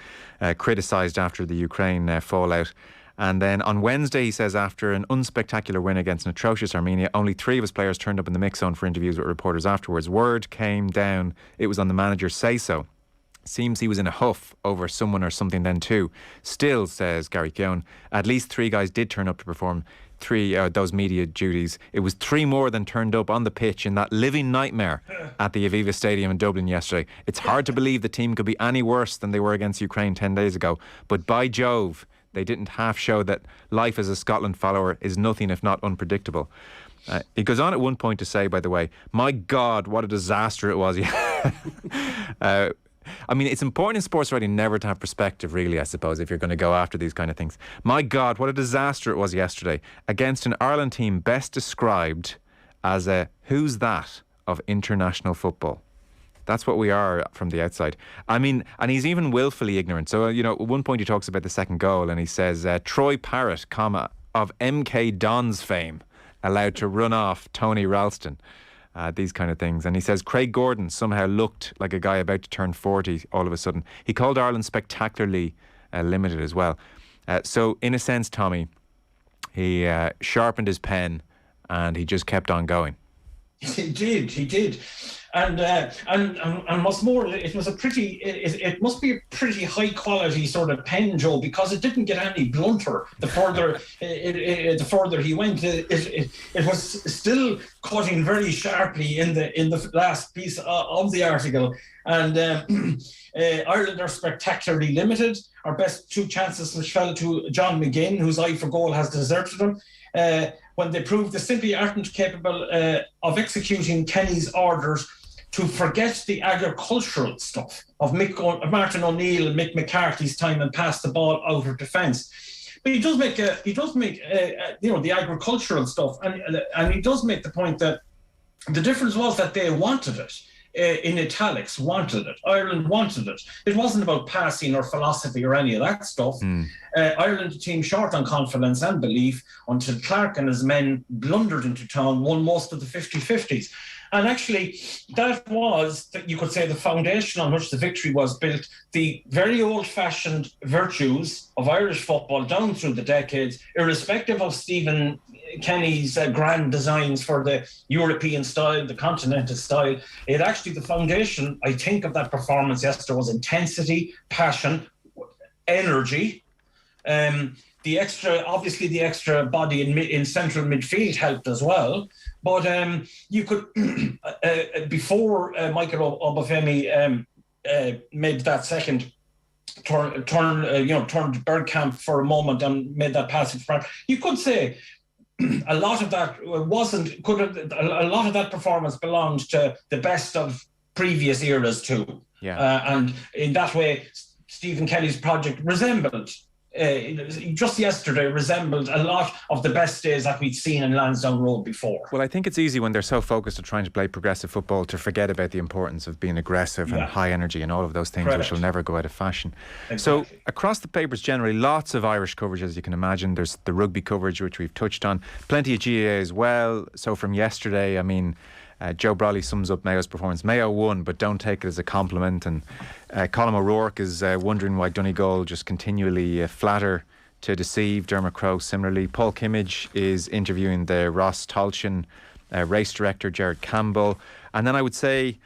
criticised after the Ukraine fallout. And then on Wednesday, he says, after an unspectacular win against an atrocious Armenia, only 3 of his players turned up in the mix zone for interviews with reporters afterwards. Word came down, it was on the manager's say-so. Seems he was in a huff over someone or something then too. Still, says Gary Keown, at least 3 guys did turn up to perform those media duties. It was 3 more than turned up on the pitch in that living nightmare at the Aviva Stadium in Dublin yesterday. It's hard to believe the team could be any worse than they were against Ukraine 10 days ago. But by Jove, they didn't half show that life as a Scotland follower is nothing if not unpredictable. He goes on at one point to say, by the way, my God, what a disaster it was. I mean, it's important in sports writing never to have perspective, really, I suppose, if you're going to go after these kind of things. My God, what a disaster it was yesterday against an Ireland team best described as a who's that of international football. That's what we are from the outside. I mean, and he's even willfully ignorant. So, at one point he talks about the second goal and he says, Troy Parrott, of MK Dons fame, allowed to run off Tony Ralston. These kind of things. And he says Craig Gordon somehow looked like a guy about to turn 40 all of a sudden. He called Ireland spectacularly limited as well. So in a sense, Tommy, he sharpened his pen and he just kept on going. He did. And what's more, it must be a pretty high quality sort of pen, Joe, because it didn't get any blunter the further he went. It was still cutting very sharply in the last piece of the article. And Ireland are spectacularly limited. Our best 2 chances which fell to John McGinn, whose eye for goal has deserted him. When they proved they simply aren't capable of executing Kenny's orders to forget the agricultural stuff of Martin O'Neill and Mick McCarthy's time and pass the ball out of defence. he does make the agricultural stuff, and he does make the point that the difference was that they wanted it. In italics, wanted it. Ireland wanted it. It wasn't about passing or philosophy or any of that stuff. Ireland, a team short on confidence and belief, until Clark and his men blundered into town, won most of the 50-50s. And actually, that was, you could say, the foundation on which the victory was built. The very old-fashioned virtues of Irish football down through the decades, irrespective of Stephen Kenny's grand designs for the European style, the continental style. It actually, the foundation, I think, of that performance yesterday was intensity, passion, energy. The extra body in central midfield helped as well. But you could, before Michael Obafemi made that second turned Bergkamp for a moment and made that pass in front, you could say a lot of that a lot of that performance belonged to the best of previous eras too. And in that way, Stephen Kelly's project resembled just yesterday resembled a lot of the best days that we'd seen in Lansdowne Road before. Well, I think it's easy when they're so focused on trying to play progressive football to forget about the importance of being aggressive and high energy and all of those things, which will never go out of fashion. Exactly. So across the papers generally, lots of Irish coverage, as you can imagine. There's the rugby coverage, which we've touched on. Plenty of GAA as well. So from yesterday, I mean, Joe Brawley sums up Mayo's performance. Mayo won, but don't take it as a compliment. And Colm O'Rourke is wondering why Donegal just continually flatter to deceive. Dermot Crowe similarly. Paul Kimmage is interviewing the Ross Tolchin race director, Gerard Campbell. And then I would say,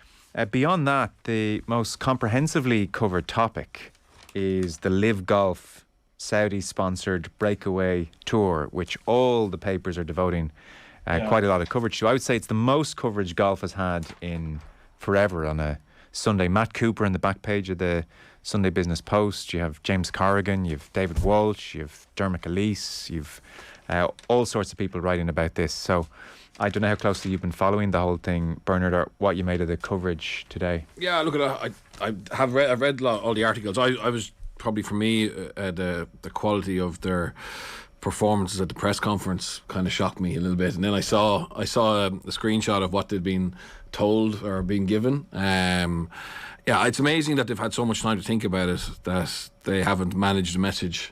beyond that, the most comprehensively covered topic is the Live Golf Saudi-sponsored breakaway tour, which all the papers are devoting quite a lot of coverage to. I would say it's the most coverage golf has had in forever on a Sunday. Matt Cooper in the back page of the Sunday Business Post. You have James Corrigan, you have David Walsh, you have Dermot Elise, you've all sorts of people writing about this. So I don't know how closely you've been following the whole thing, Bernard, or what you made of the coverage today. Yeah, look at I've read all the articles. I was probably, for me, the quality of their performances at the press conference kind of shocked me a little bit, and then I saw a screenshot of what they'd been told or been given. It's amazing that they've had so much time to think about it, that they haven't managed the message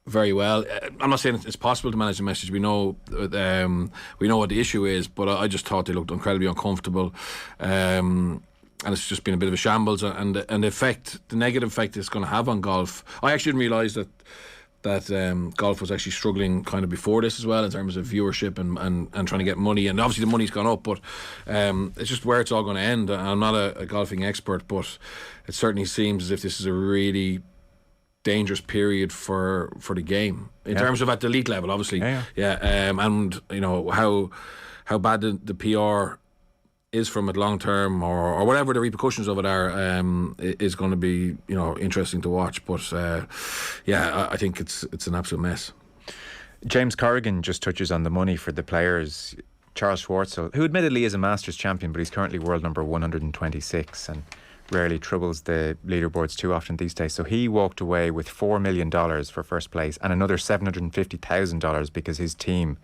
very well. I'm not saying it's possible to manage the message. We know what the issue is, but I just thought they looked incredibly uncomfortable. And it's just been a bit of a shambles, and the negative effect it's going to have on golf. I actually didn't realise that golf was actually struggling kind of before this as well in terms of viewership and trying to get money, and obviously the money's gone up, but it's just where it's all going to end. I'm not a golfing expert, but it certainly seems as if this is a really dangerous period for the game in terms of at the elite level, obviously. And you know how bad the PR is from it long term, or whatever the repercussions of it are, is going to be interesting to watch. But I think it's an absolute mess. James Corrigan just touches on the money for the players. Charles Schwartzel, who admittedly is a Masters champion, but he's currently world number 126 and rarely troubles the leaderboards too often these days. So he walked away with $4 million for first place and another $750,000 because his team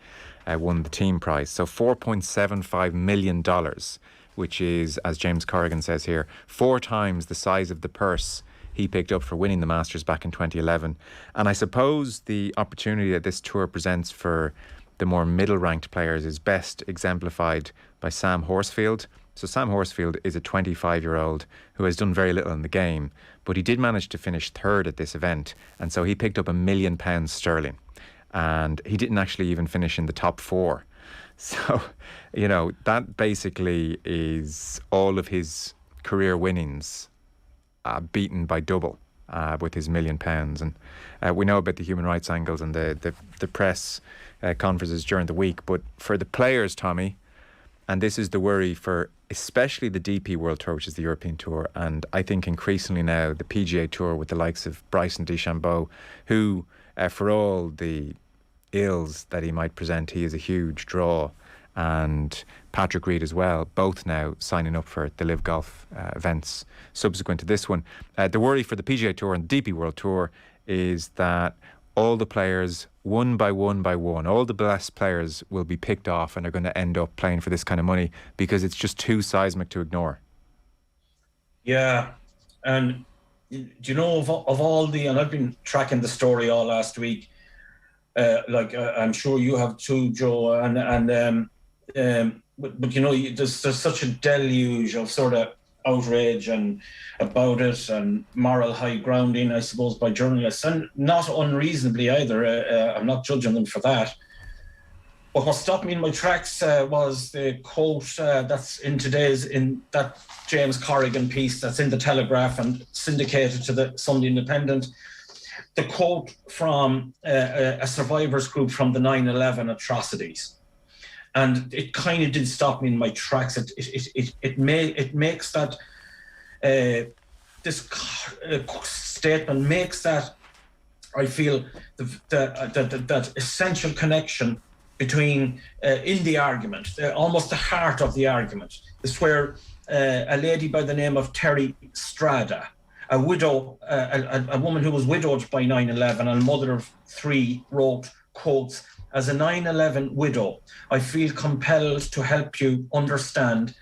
won the team prize. So $4.75 million, which is, as James Corrigan says here, 4 times the size of the purse he picked up for winning the Masters back in 2011. And I suppose the opportunity that this tour presents for the more middle-ranked players is best exemplified by Sam Horsfield. So Sam Horsfield is a 25-year-old who has done very little in the game, but he did manage to finish third at this event, and so he picked up £1 million sterling. And he didn't actually even finish in the top 4. So, that basically is all of his career winnings beaten by double with his £1 million. And we know about the human rights angles and the press conferences during the week. But for the players, Tommy, and this is the worry for especially the DP World Tour, which is the European Tour, and I think increasingly now the PGA Tour with the likes of Bryson DeChambeau, who, for all the ills that he might present, he is a huge draw, and Patrick Reed as well, both now signing up for the Live Golf events subsequent to this one. The worry for the PGA Tour and the DP World Tour is that all the players, one by one by one, all the best players will be picked off and are going to end up playing for this kind of money because it's just too seismic to ignore. Yeah, and do you know of all the, and I've been tracking the story all last week, I'm sure you have too, Joe, but you know, there's such a deluge of sort of outrage and about it, and moral high grounding, I suppose, by journalists, and not unreasonably either. I'm not judging them for that. But what stopped me in my tracks was the quote that's in that James Corrigan piece that's in the Telegraph and syndicated to the Sunday Independent. The quote from a survivors group from the 9/11 atrocities. And it kind of did stop me in my tracks. It makes that this statement makes that, I feel, that essential connection between in the argument, almost the heart of the argument. Is where a lady by the name of Terry Strada, a widow, a woman who was widowed by 9/11 and mother of 3, wrote, quotes, "As a 9/11 widow, I feel compelled to help you understand."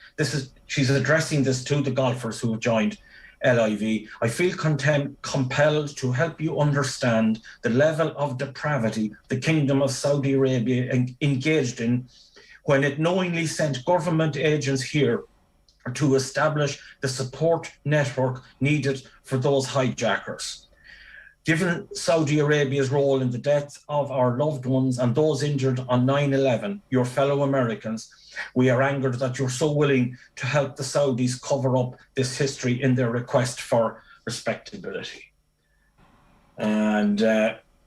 She's addressing this to the golfers who have joined LIV. "I feel compelled to help you understand the level of depravity the Kingdom of Saudi Arabia engaged in when it knowingly sent government agents here to establish the support network needed for those hijackers. Given Saudi Arabia's role in the death of our loved ones and those injured on 9/11, your fellow Americans, we are angered that you're so willing to help the Saudis cover up this history in their request for respectability." And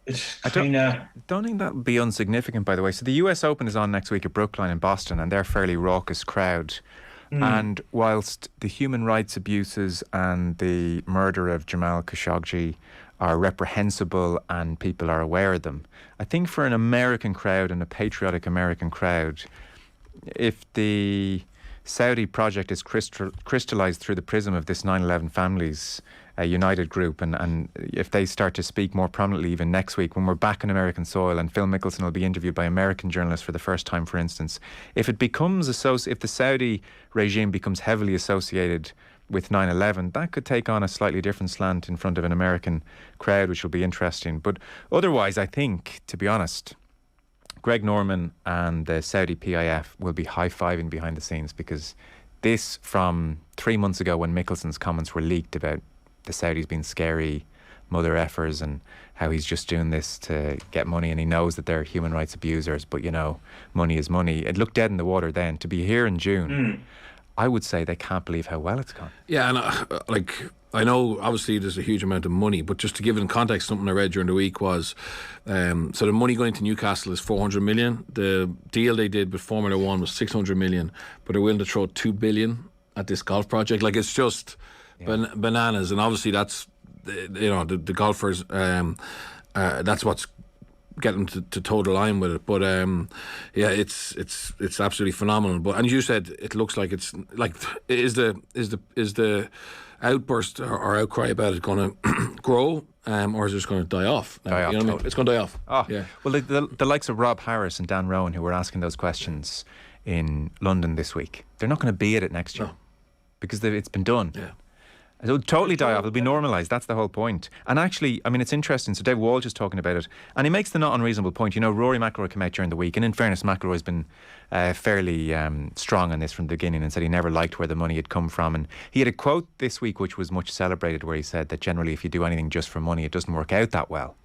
it's kind of... I don't think that would be insignificant, by the way. So the US Open is on next week at Brookline in Boston, and they're a fairly raucous crowd. And whilst the human rights abuses and the murder of Jamal Khashoggi are reprehensible and people are aware of them, I think for an American crowd and a patriotic American crowd, if the Saudi project is crystallized through the prism of this 9/11 families united group, and if they start to speak more prominently even next week when we're back on American soil and Phil Mickelson will be interviewed by American journalists for the first time, for instance, if the Saudi regime becomes heavily associated with 9/11, that could take on a slightly different slant in front of an American crowd, which will be interesting. But otherwise, I think, to be honest, Greg Norman and the Saudi PIF will be high-fiving behind the scenes, because this, from 3 months ago when Mickelson's comments were leaked about the Saudis being scary mother effers and how he's just doing this to get money and he knows that they're human rights abusers, but you know, money is money. It looked dead in the water then. To be here in June, I would say they can't believe how well it's gone. Yeah, and I know obviously there's a huge amount of money, but just to give it in context, something I read during the week was, so the money going to Newcastle is 400 million. The deal they did with Formula One was 600 million, but they're willing to throw 2 billion at this golf project. Like, it's just bananas, and obviously that's the golfers. That's what's getting them to toe the line with it. But it's absolutely phenomenal. But and you said it looks like it's like is the outburst or outcry about it going to grow, or is it just going to die off? Die off. It's going to die off. Oh, yeah. Well, the likes of Rob Harris and Dan Rowan, who were asking those questions in London this week, they're not going to be at it next year because it's been done. Yeah. It'll totally die off. It'll be normalised. That's the whole point. And actually, I mean, it's interesting. So Dave Walsh is talking about it, and he makes the not unreasonable point. You know, Rory McIlroy came out during the week, and in fairness, McIlroy's been fairly strong on this from the beginning and said he never liked where the money had come from. And he had a quote this week which was much celebrated, where he said that generally if you do anything just for money, it doesn't work out that well.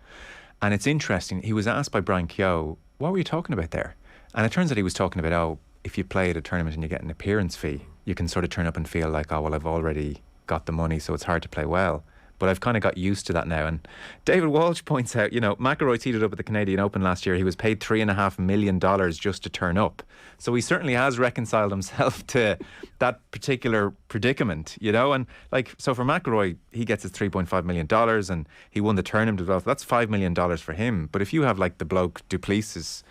And it's interesting. He was asked by Brian Keogh, what were you talking about there? And it turns out he was talking about, if you play at a tournament and you get an appearance fee, you can sort of turn up and feel like, oh, well, I've already got the money, so it's hard to play well. But I've kind of got used to that now. And David Walsh points out, you know, McIlroy teed it up at the Canadian Open last year. He was paid $3.5 million just to turn up. So he certainly has reconciled himself to that particular predicament, you know. And like, so for McIlroy, he gets his $3.5 million and he won the tournament as well. So that's $5 million for him. But if you have like the bloke Duplessis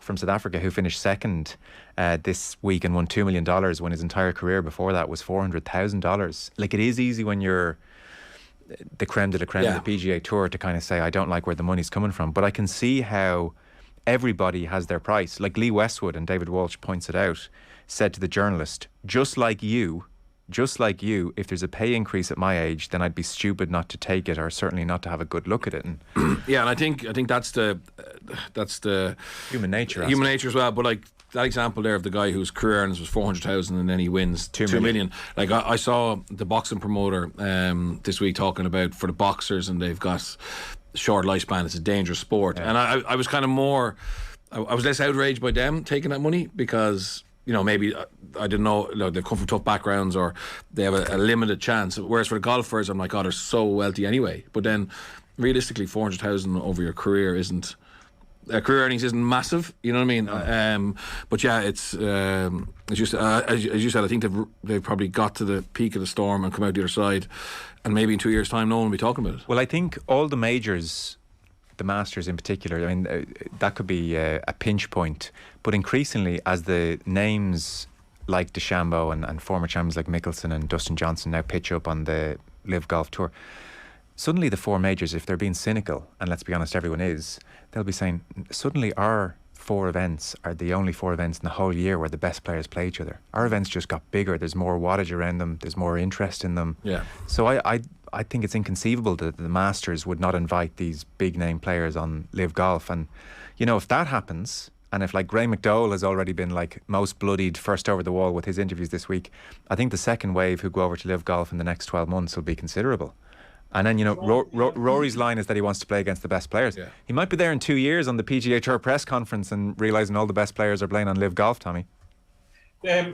from South Africa who finished second this week and won $2 million when his entire career before that was $400,000. Like, it is easy when you're the creme de la creme of the PGA Tour to kind of say, I don't like where the money's coming from. But I can see how everybody has their price. Like Lee Westwood, and David Walsh points it out, said to the journalist, just like you, if there's a pay increase at my age, then I'd be stupid not to take it, or certainly not to have a good look at it. And yeah, and I think that's the human nature. Human nature as well. But like that example there of the guy whose career earnings was 400,000 and then he wins 2 million. Like I saw the boxing promoter this week talking about for the boxers, and they've got short lifespan. It's a dangerous sport, and I was kind of more. I was less outraged by them taking that money because, you know, maybe I didn't know, they've come from tough backgrounds or they have a limited chance. Whereas for the golfers, I'm like, oh, they're so wealthy anyway. But then, realistically, 400,000 over your career isn't. Career earnings isn't massive, you know what I mean? But yeah, it's as you said, I think they've probably got to the peak of the storm and come out the other side, and maybe in 2 years' time, no one will be talking about it. Well, I think all the majors, the Masters in particular, I mean, that could be a pinch point. But increasingly, as the names like DeChambeau and former champions like Mickelson and Dustin Johnson now pitch up on the Live Golf Tour, suddenly the 4 majors, if they're being cynical, and let's be honest, everyone is, they'll be saying, suddenly our 4 events are the only 4 events in the whole year where the best players play each other. Our events just got bigger. There's more wattage around them. There's more interest in them. Yeah. So I think it's inconceivable that the Masters would not invite these big name players on Live Golf. And, you know, if that happens, and if like Graham McDowell has already been like most bloodied first over the wall with his interviews this week, I think the second wave who go over to Live Golf in the next 12 months will be considerable. And then, you know, Rory's line is that he wants to play against the best players. Yeah. He might be there in 2 years on the PGA Tour press conference and realising all the best players are playing on Live Golf, Tommy.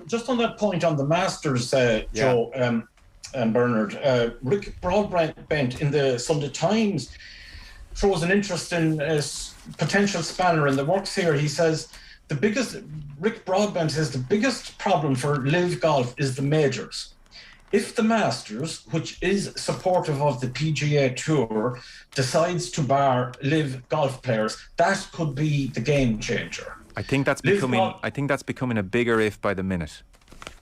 Just on that point on the Masters, Joe and Bernard, Rick Broadbent in the Sunday Times throws an interesting potential spanner in the works here. He says Rick Broadbent says the biggest problem for Live Golf is the majors. If the Masters, which is supportive of the PGA Tour, decides to bar Live Golf players, that could be the game changer. I think that's becoming a bigger if by the minute.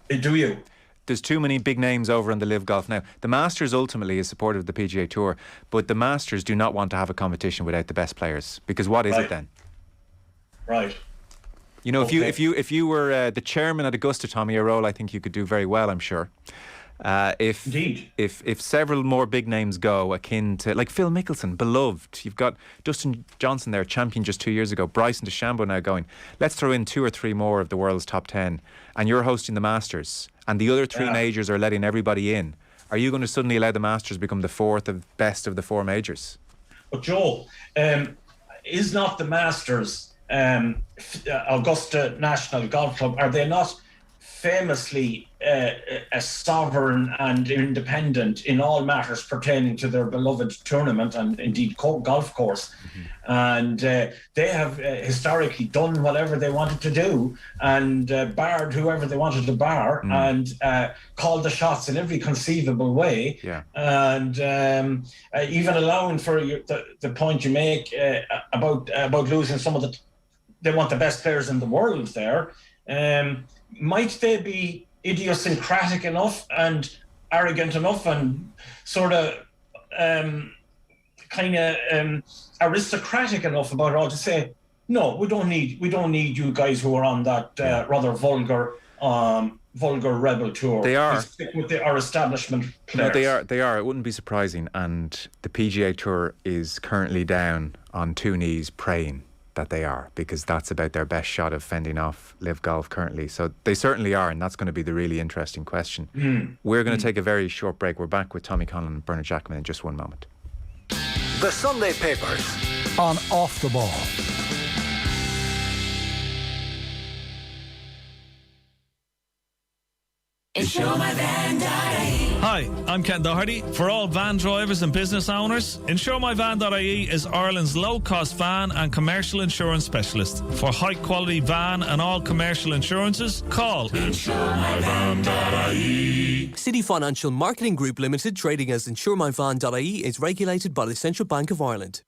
Do you? There's too many big names over on the Live Golf now. The Masters ultimately is supportive of the PGA Tour, but the Masters do not want to have a competition without the best players, because what is it then? Right. You know, if you were the chairman at Augusta, Tommy, a role I think you could do very well, I'm sure. Indeed. If several more big names go, akin to like Phil Mickelson, beloved. You've got Dustin Johnson there, champion just 2 years ago. Bryson DeChambeau now going. Let's throw in 2 or 3 more of the world's top 10, and you're hosting the Masters, and the other 3 majors are letting everybody in. Are you going to suddenly allow the Masters become the 4th best of the 4 majors? But Joe, is not the Masters Augusta National Golf Club? Are they not famously a sovereign and independent in all matters pertaining to their beloved tournament and indeed golf course? Mm-hmm. And they have historically done whatever they wanted to do and barred whoever they wanted to bar and called the shots in every conceivable way. Yeah. And even allowing for the point you make about losing some of they want the best players in the world there. Might they be idiosyncratic enough and arrogant enough and sort of aristocratic enough about it all to say, no, we don't need you guys who are on that rather vulgar rebel tour. They are. We stick with our establishment players. No, they are. It wouldn't be surprising. And the PGA Tour is currently down on 2 knees praying that they are, because that's about their best shot of fending off Live Golf currently. So they certainly are, and that's going to be the really interesting question. We're going to take a very short break. We're back with Tommy Conlon and Bernard Jackman in just 1 moment. The Sunday Papers on Off the Ball. Hi, I'm Ken Doherty. For all van drivers and business owners, InsureMyVan.ie is Ireland's low-cost van and commercial insurance specialist. For high-quality van and all commercial insurances, call InsureMyVan.ie. City Financial Marketing Group Limited, trading as InsureMyVan.ie, is regulated by the Central Bank of Ireland.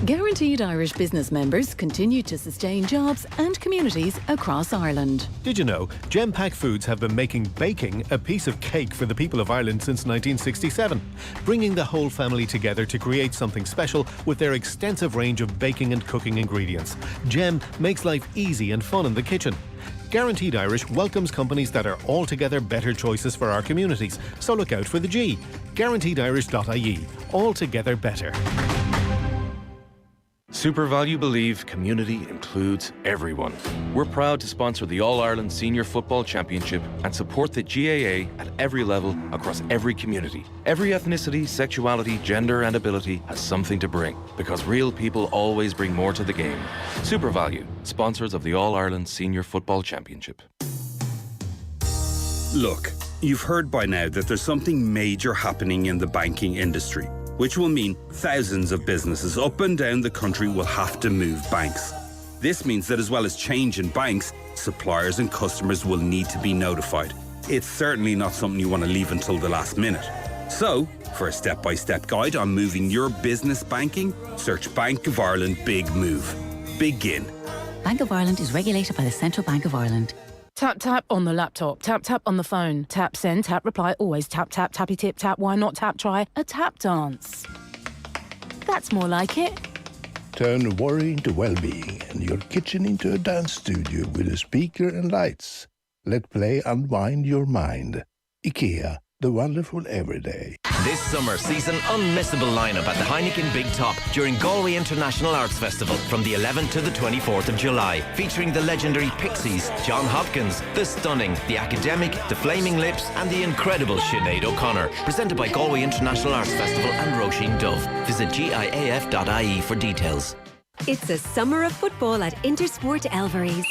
Guaranteed Irish business members continue to sustain jobs and communities across Ireland. Did you know Gempack Foods have been making baking a piece of cake for the people of Ireland since 1967, bringing the whole family together to create something special with their extensive range of baking and cooking ingredients. Gem makes life easy and fun in the kitchen. Guaranteed Irish welcomes companies that are altogether better choices for our communities, so look out for the G. GuaranteedIrish.ie. Altogether better. SuperValu believe community includes everyone. We're proud to sponsor the All-Ireland Senior Football Championship and support the GAA at every level across every community. Every ethnicity, sexuality, gender and ability has something to bring, because real people always bring more to the game. SuperValu, sponsors of the All-Ireland Senior Football Championship. Look, you've heard by now that there's something major happening in the banking industry, which will mean thousands of businesses up and down the country will have to move banks. This means that as well as change in banks, suppliers and customers will need to be notified. It's certainly not something you want to leave until the last minute. So, for a step-by-step guide on moving your business banking, search Bank of Ireland Big Move. Begin. Bank of Ireland is regulated by the Central Bank of Ireland. Tap, tap on the laptop. Tap, tap on the phone. Tap, send, tap, reply. Always tap, tap, tappy tip, tap. Why not tap, try a tap dance? That's more like it. Turn worry into well-being and your kitchen into a dance studio with a speaker and lights. Let play unwind your mind. IKEA, the wonderful everyday. This summer, sees an unmissable lineup at the Heineken Big Top during Galway International Arts Festival from the 11th to the 24th of July, featuring the legendary Pixies, John Hopkins, The Stunning, The Academic, The Flaming Lips and the incredible Sinead O'Connor, presented by Galway International Arts Festival and Roisin Dove. Visit giaf.ie for details. It's a summer of football at Intersport Elveries.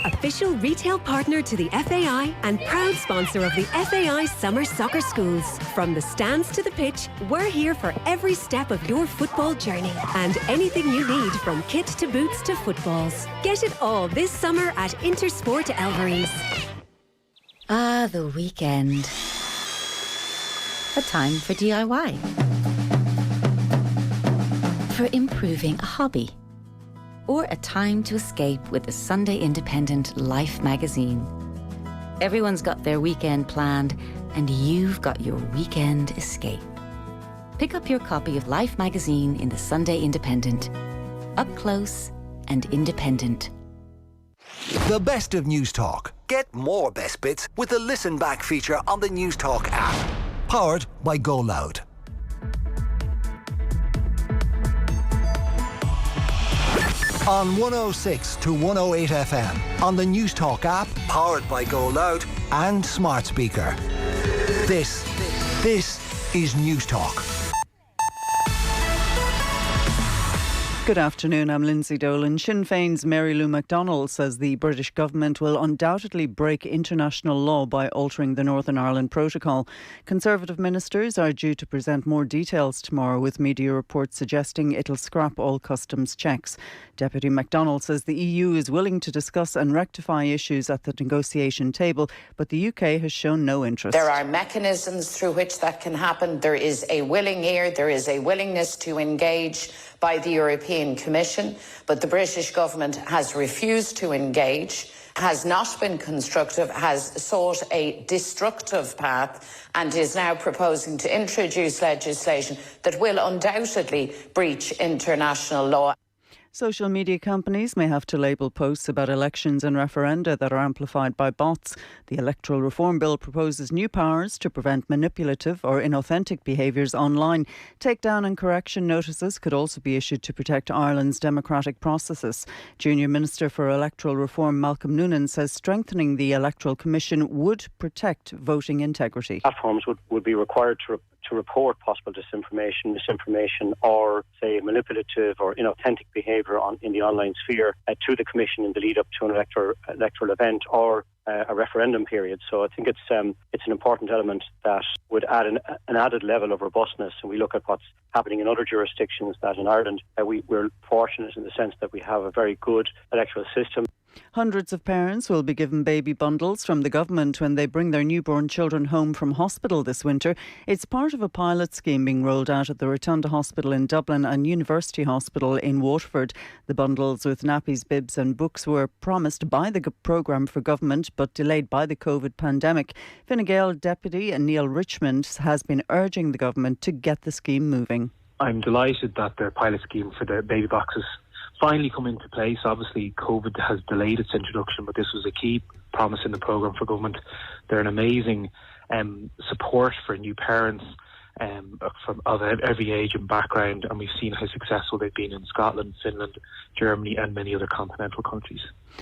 Official retail partner to the FAI and proud sponsor of the FAI Summer Soccer Schools. From the stands to the pitch, we're here for every step of your football journey and anything you need from kit to boots to footballs. Get it all this summer at Intersport Elveries. Ah, the weekend. A time for DIY. For improving a hobby. Or a time to escape with the Sunday Independent Life magazine. Everyone's got their weekend planned, and you've got your weekend escape. Pick up your copy of Life magazine in the Sunday Independent. Up close and independent. The best of News Talk. Get more best bits with the Listen Back feature on the News Talk app. Powered by Go Loud. On 106 to 108 FM, on the News Talk app, powered by Go Loud and Smart Speaker. This is News Talk. Good afternoon, I'm Lindsay Dolan. Sinn Féin's Mary Lou MacDonald says the British government will undoubtedly break international law by altering the Northern Ireland Protocol. Conservative ministers are due to present more details tomorrow, with media reports suggesting it'll scrap all customs checks. Deputy MacDonald says the EU is willing to discuss and rectify issues at the negotiation table, but the UK has shown no interest. There are mechanisms through which that can happen. There is a willing ear, there is a willingness to engage by the European Commission, but the British government has refused to engage, has not been constructive, has sought a destructive path and is now proposing to introduce legislation that will undoubtedly breach international law. Social media companies may have to label posts about elections and referenda that are amplified by bots. The Electoral Reform Bill proposes new powers to prevent manipulative or inauthentic behaviours online. Takedown and correction notices could also be issued to protect Ireland's democratic processes. Junior Minister for Electoral Reform Malcolm Noonan says strengthening the Electoral Commission would protect voting integrity. Platforms would be required to report possible disinformation, misinformation or, say, manipulative or inauthentic behaviour in the online sphere to the Commission in the lead up to an electoral event or a referendum period. So I think it's an important element that would add an added level of robustness. And we look at what's happening in other jurisdictions, that in Ireland we're fortunate in the sense that we have a very good electoral system. Hundreds of parents will be given baby bundles from the government when they bring their newborn children home from hospital this winter. It's part of a pilot scheme being rolled out at the Rotunda Hospital in Dublin and University Hospital in Waterford. The bundles with nappies, bibs and books were promised by the programme for government but delayed by the COVID pandemic. Fine Gael Deputy Neil Richmond has been urging the government to get the scheme moving. I'm delighted that the pilot scheme for the baby boxes finally come into place. Obviously, COVID has delayed its introduction, but this was a key promise in the programme for government. They're an amazing support for new parents of every age and background, and we've seen how successful they've been in Scotland, Finland, Germany and many other continental countries.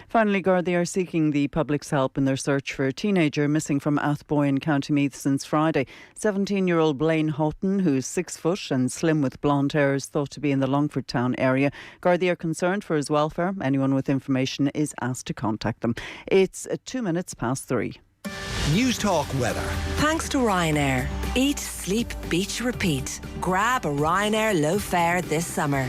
Finally, Gardaí are seeking the public's help in their search for a teenager missing from Athboy in County Meath since Friday. 17-year-old Blaine Houghton, who's 6 foot and slim with blonde hair, is thought to be in the Longford town area. Gardaí are concerned for his welfare. Anyone with information is asked to contact them. It's 2 minutes past 3. News Talk weather. Thanks to Ryanair. Eat, sleep, beach, repeat. Grab a Ryanair low fare this summer.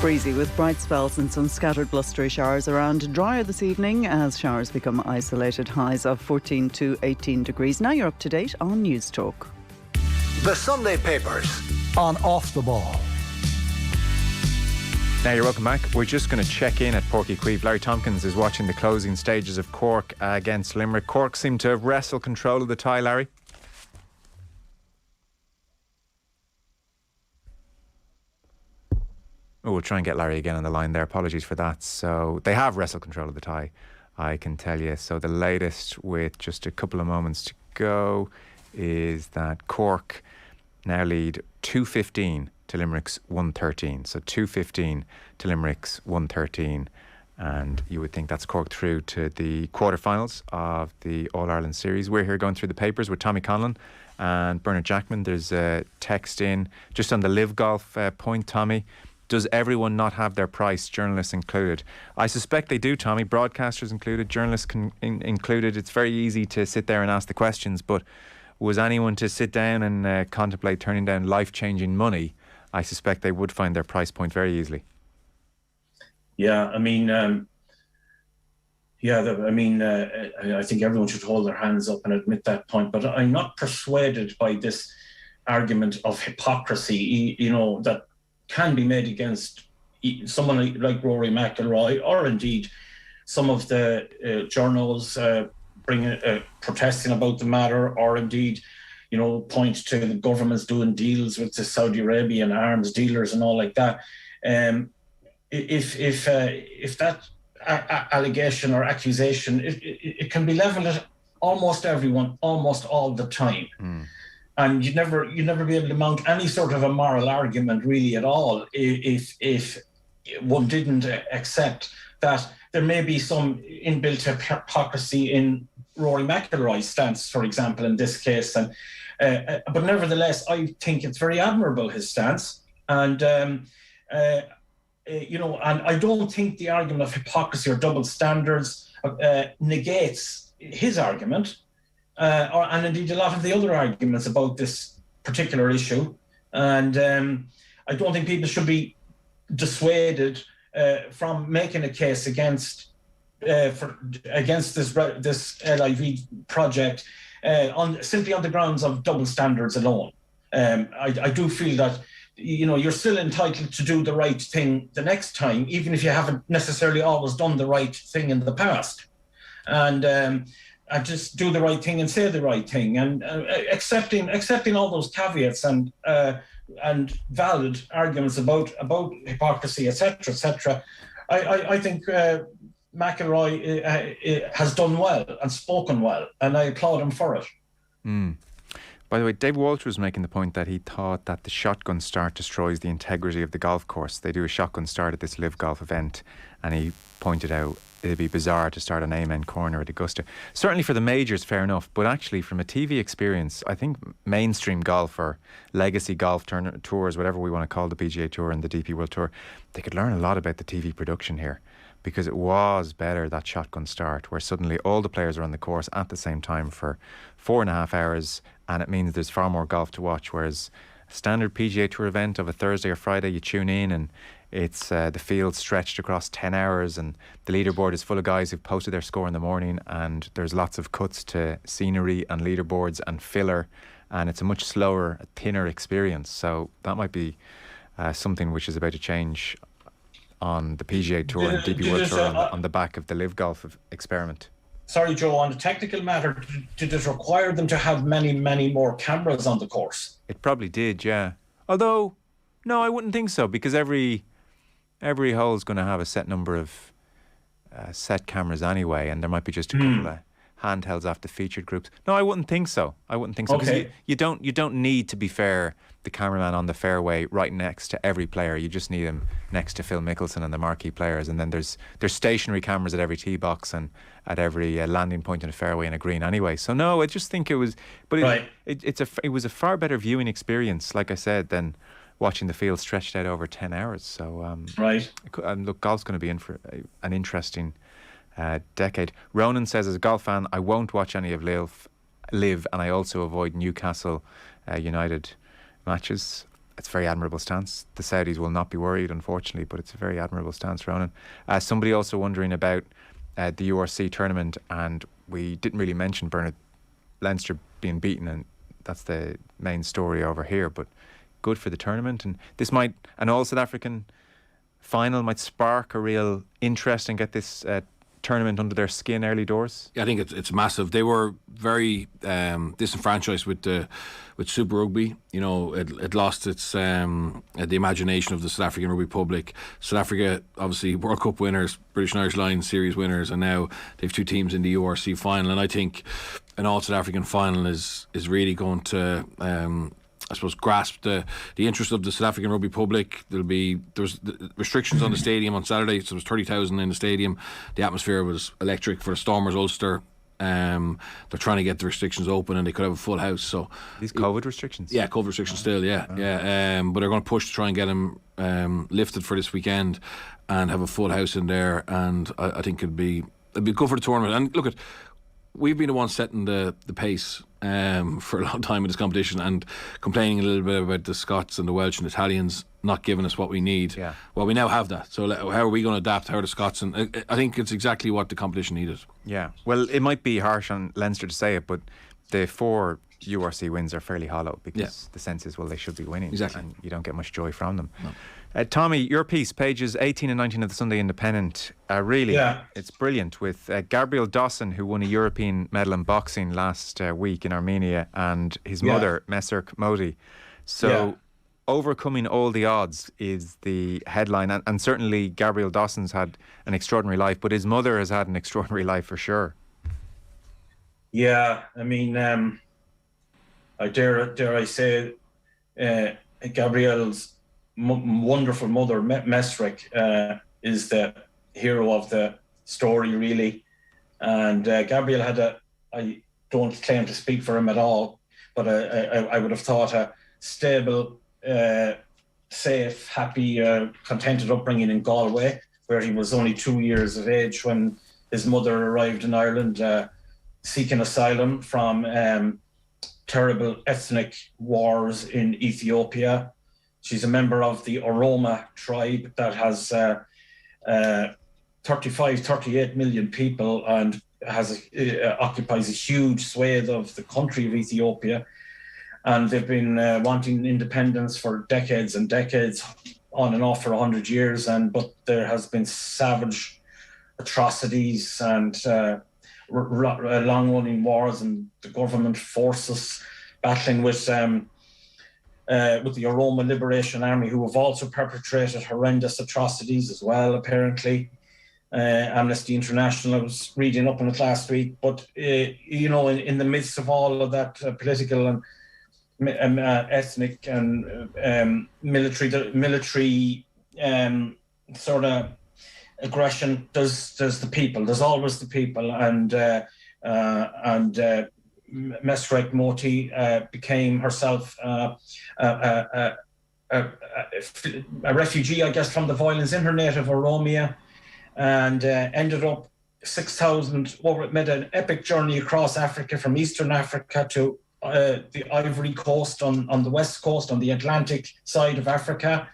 Breezy with bright spells and some scattered blustery showers around. Drier this evening as showers become isolated. Highs of 14 to 18 degrees. Now you're up to date on News Talk. The Sunday Papers on Off the Ball. Now you're welcome back. We're just going to check in at Porky Queeve. Larry Tompkins is watching the closing stages of Cork against Limerick. Cork seem to have wrestled control of the tie, Larry. Oh, we'll try and get Larry again on the line there. Apologies for that. So they have wrestled control of the tie, I can tell you. So the latest, with just a couple of moments to go, is that Cork now lead 2-15 to Limerick's 1-13. So 2-15 to Limerick's 1-13. And you would think that's Cork through to the quarterfinals of the All-Ireland Series. We're here going through the papers with Tommy Conlon and Bernard Jackman. There's a text in just on the live golf point, Tommy. Does everyone not have their price, journalists included? I suspect they do, Tommy. Broadcasters included, journalists included. It's very easy to sit there and ask the questions, but was anyone to sit down and contemplate turning down life-changing money, I suspect they would find their price point very easily. Yeah, I mean, I think everyone should hold their hands up and admit that point. But I'm not persuaded by this argument of hypocrisy, that can be made against someone like Rory McIlroy, or indeed some of the journals protesting about the matter, or indeed, point to the government's doing deals with the Saudi Arabian arms dealers and all like that. If that allegation or accusation, it can be levelled at almost everyone, almost all the time. And you'd never be able to mount any sort of a moral argument really at all if one didn't accept that there may be some inbuilt hypocrisy in Rory McIlroy's stance, for example, in this case. And but nevertheless, I think it's very admirable, his stance. And and I don't think the argument of hypocrisy or double standards negates his argument. And indeed a lot of the other arguments about this particular issue. And I don't think people should be dissuaded from making a case against this LIV project simply on the grounds of double standards alone. I do feel that you're still entitled to do the right thing the next time, even if you haven't necessarily always done the right thing in the past. And just do the right thing and say the right thing, and accepting all those caveats and valid arguments about hypocrisy, etc. I think McIlroy has done well and spoken well, and I applaud him for it. By the way, Dave Walter was making the point that he thought that the shotgun start destroys the integrity of the golf course. They do a shotgun start at this live golf event, and he pointed out it'd be bizarre to start an Amen corner at Augusta. Certainly for the majors, fair enough, but actually from a TV experience, I think mainstream golf or legacy golf tours, whatever we want to call the PGA Tour and the DP World Tour, they could learn a lot about the TV production here, because it was better, that shotgun start, where suddenly all the players are on the course at the same time for 4.5 hours, and it means there's far more golf to watch, whereas a standard PGA Tour event of a Thursday or Friday, you tune in and It's the field stretched across 10 hours, and the leaderboard is full of guys who've posted their score in the morning, and there's lots of cuts to scenery and leaderboards and filler, and it's a much slower, thinner experience. So that might be something which is about to change on the PGA Tour and DP World Tour on the back of the Live Golf experiment. Sorry, Joe, on a technical matter, did it require them to have many, many more cameras on the course? It probably did, yeah. Although, no, I wouldn't think so, because every hole is going to have a set number of set cameras anyway, and there might be just a couple of handhelds off the featured groups. No, I wouldn't think so. Because Okay. you don't need, to be fair, the cameraman on the fairway right next to every player. You just need him next to Phil Mickelson and the marquee players, and then there's stationary cameras at every tee box and at every landing point in a fairway and a green anyway. So no, I just think it was, but it was a far better viewing experience, like I said, than watching the field stretched out over 10 hours. So and look, golf's going to be in for an interesting decade. Ronan says, as a golf fan, I won't watch any of Live, and I also avoid Newcastle United matches. It's a very admirable stance. The Saudis will not be worried, unfortunately, but it's a very admirable stance, Ronan. Somebody also wondering about the URC tournament, and we didn't really mention Bernard Leinster being beaten, and that's the main story over here, but good for the tournament, and this might, an all South African final might spark a real interest and get this tournament under their skin early doors. Yeah, I think it's massive. They were very disenfranchised with Super Rugby. You know, it lost its the imagination of the South African rugby public. South Africa, obviously World Cup winners, British and Irish Lions series winners, and now they've two teams in the URC final. And I think an all South African final is really going to I suppose grasp the interest of the South African rugby public. There's restrictions on the stadium on Saturday, so there was 30,000 in the stadium. The atmosphere was electric for the Stormers Ulster. They're trying to get the restrictions open, and they could have a full house. So these COVID restrictions, yeah, COVID restrictions still, yeah. But they're going to push to try and get them lifted for this weekend and have a full house in there. And I think it'd be good for the tournament. And look, we've been the ones setting the pace for a long time in this competition, and complaining a little bit about the Scots and the Welsh and Italians not giving us what we need. Yeah. Well, we now have that. So how are we going to adapt? How are the Scots? And I think it's exactly what the competition needed. Yeah. Well, it might be harsh on Leinster to say it, but the 4 URC wins are fairly hollow, because the sense is, well, they should be winning. Exactly. And you don't get much joy from them. No. Tommy, your piece, pages 18 and 19 of the Sunday Independent, it's brilliant, with Gabriel Dawson, who won a European medal in boxing last week in Armenia, and his mother, Messerk Modi. So overcoming all the odds is the headline, and certainly Gabriel Dawson's had an extraordinary life, but his mother has had an extraordinary life for sure. Yeah, I mean, I dare I say, Gabriel's wonderful mother, Messerk, is the hero of the story, really. And Gabriel had I don't claim to speak for him at all, but I would have thought a stable, safe, happy, contented upbringing in Galway, where he was only 2 years of age when his mother arrived in Ireland seeking asylum from terrible ethnic wars in Ethiopia. She's a member of the Oroma tribe that has 38 million people, and occupies a huge swathe of the country of Ethiopia. And they've been wanting independence for decades and decades, on and off for 100 years. But there has been savage atrocities and long-running wars, and the government forces battling with the Oroma Liberation Army, who have also perpetrated horrendous atrocities as well, apparently. Amnesty International, I was reading up on it last week. But, in the midst of all of that political and ethnic and military sort of aggression, there's the people. There's always the people. And Messerk Modi became herself a refugee, I guess, from the violence in her native Oromia, and ended up 6,000, made an epic journey across Africa, from Eastern Africa to the Ivory Coast on the west coast, on the Atlantic side of Africa,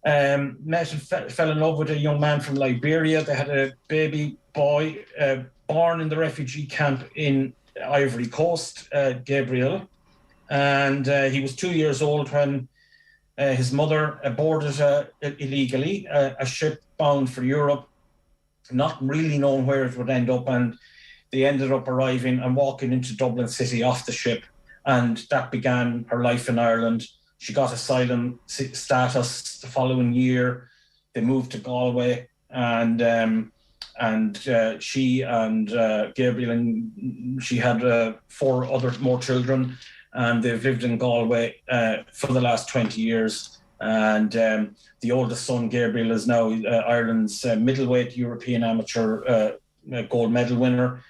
Met and fell in love with a young man from Liberia. They had a baby boy born in the refugee camp in Ivory Coast, Gabriel. And he was 2 years old when his mother boarded illegally a ship bound for Europe, not really knowing where it would end up. And they ended up arriving and walking into Dublin City off the ship. And that began her life in Ireland. She got asylum status the following year. They moved to Galway, and she and Gabriel, and she had 4 more children, and they've lived in Galway for the last 20 years. And the oldest son, Gabriel, is now Ireland's middleweight European amateur gold medal winner,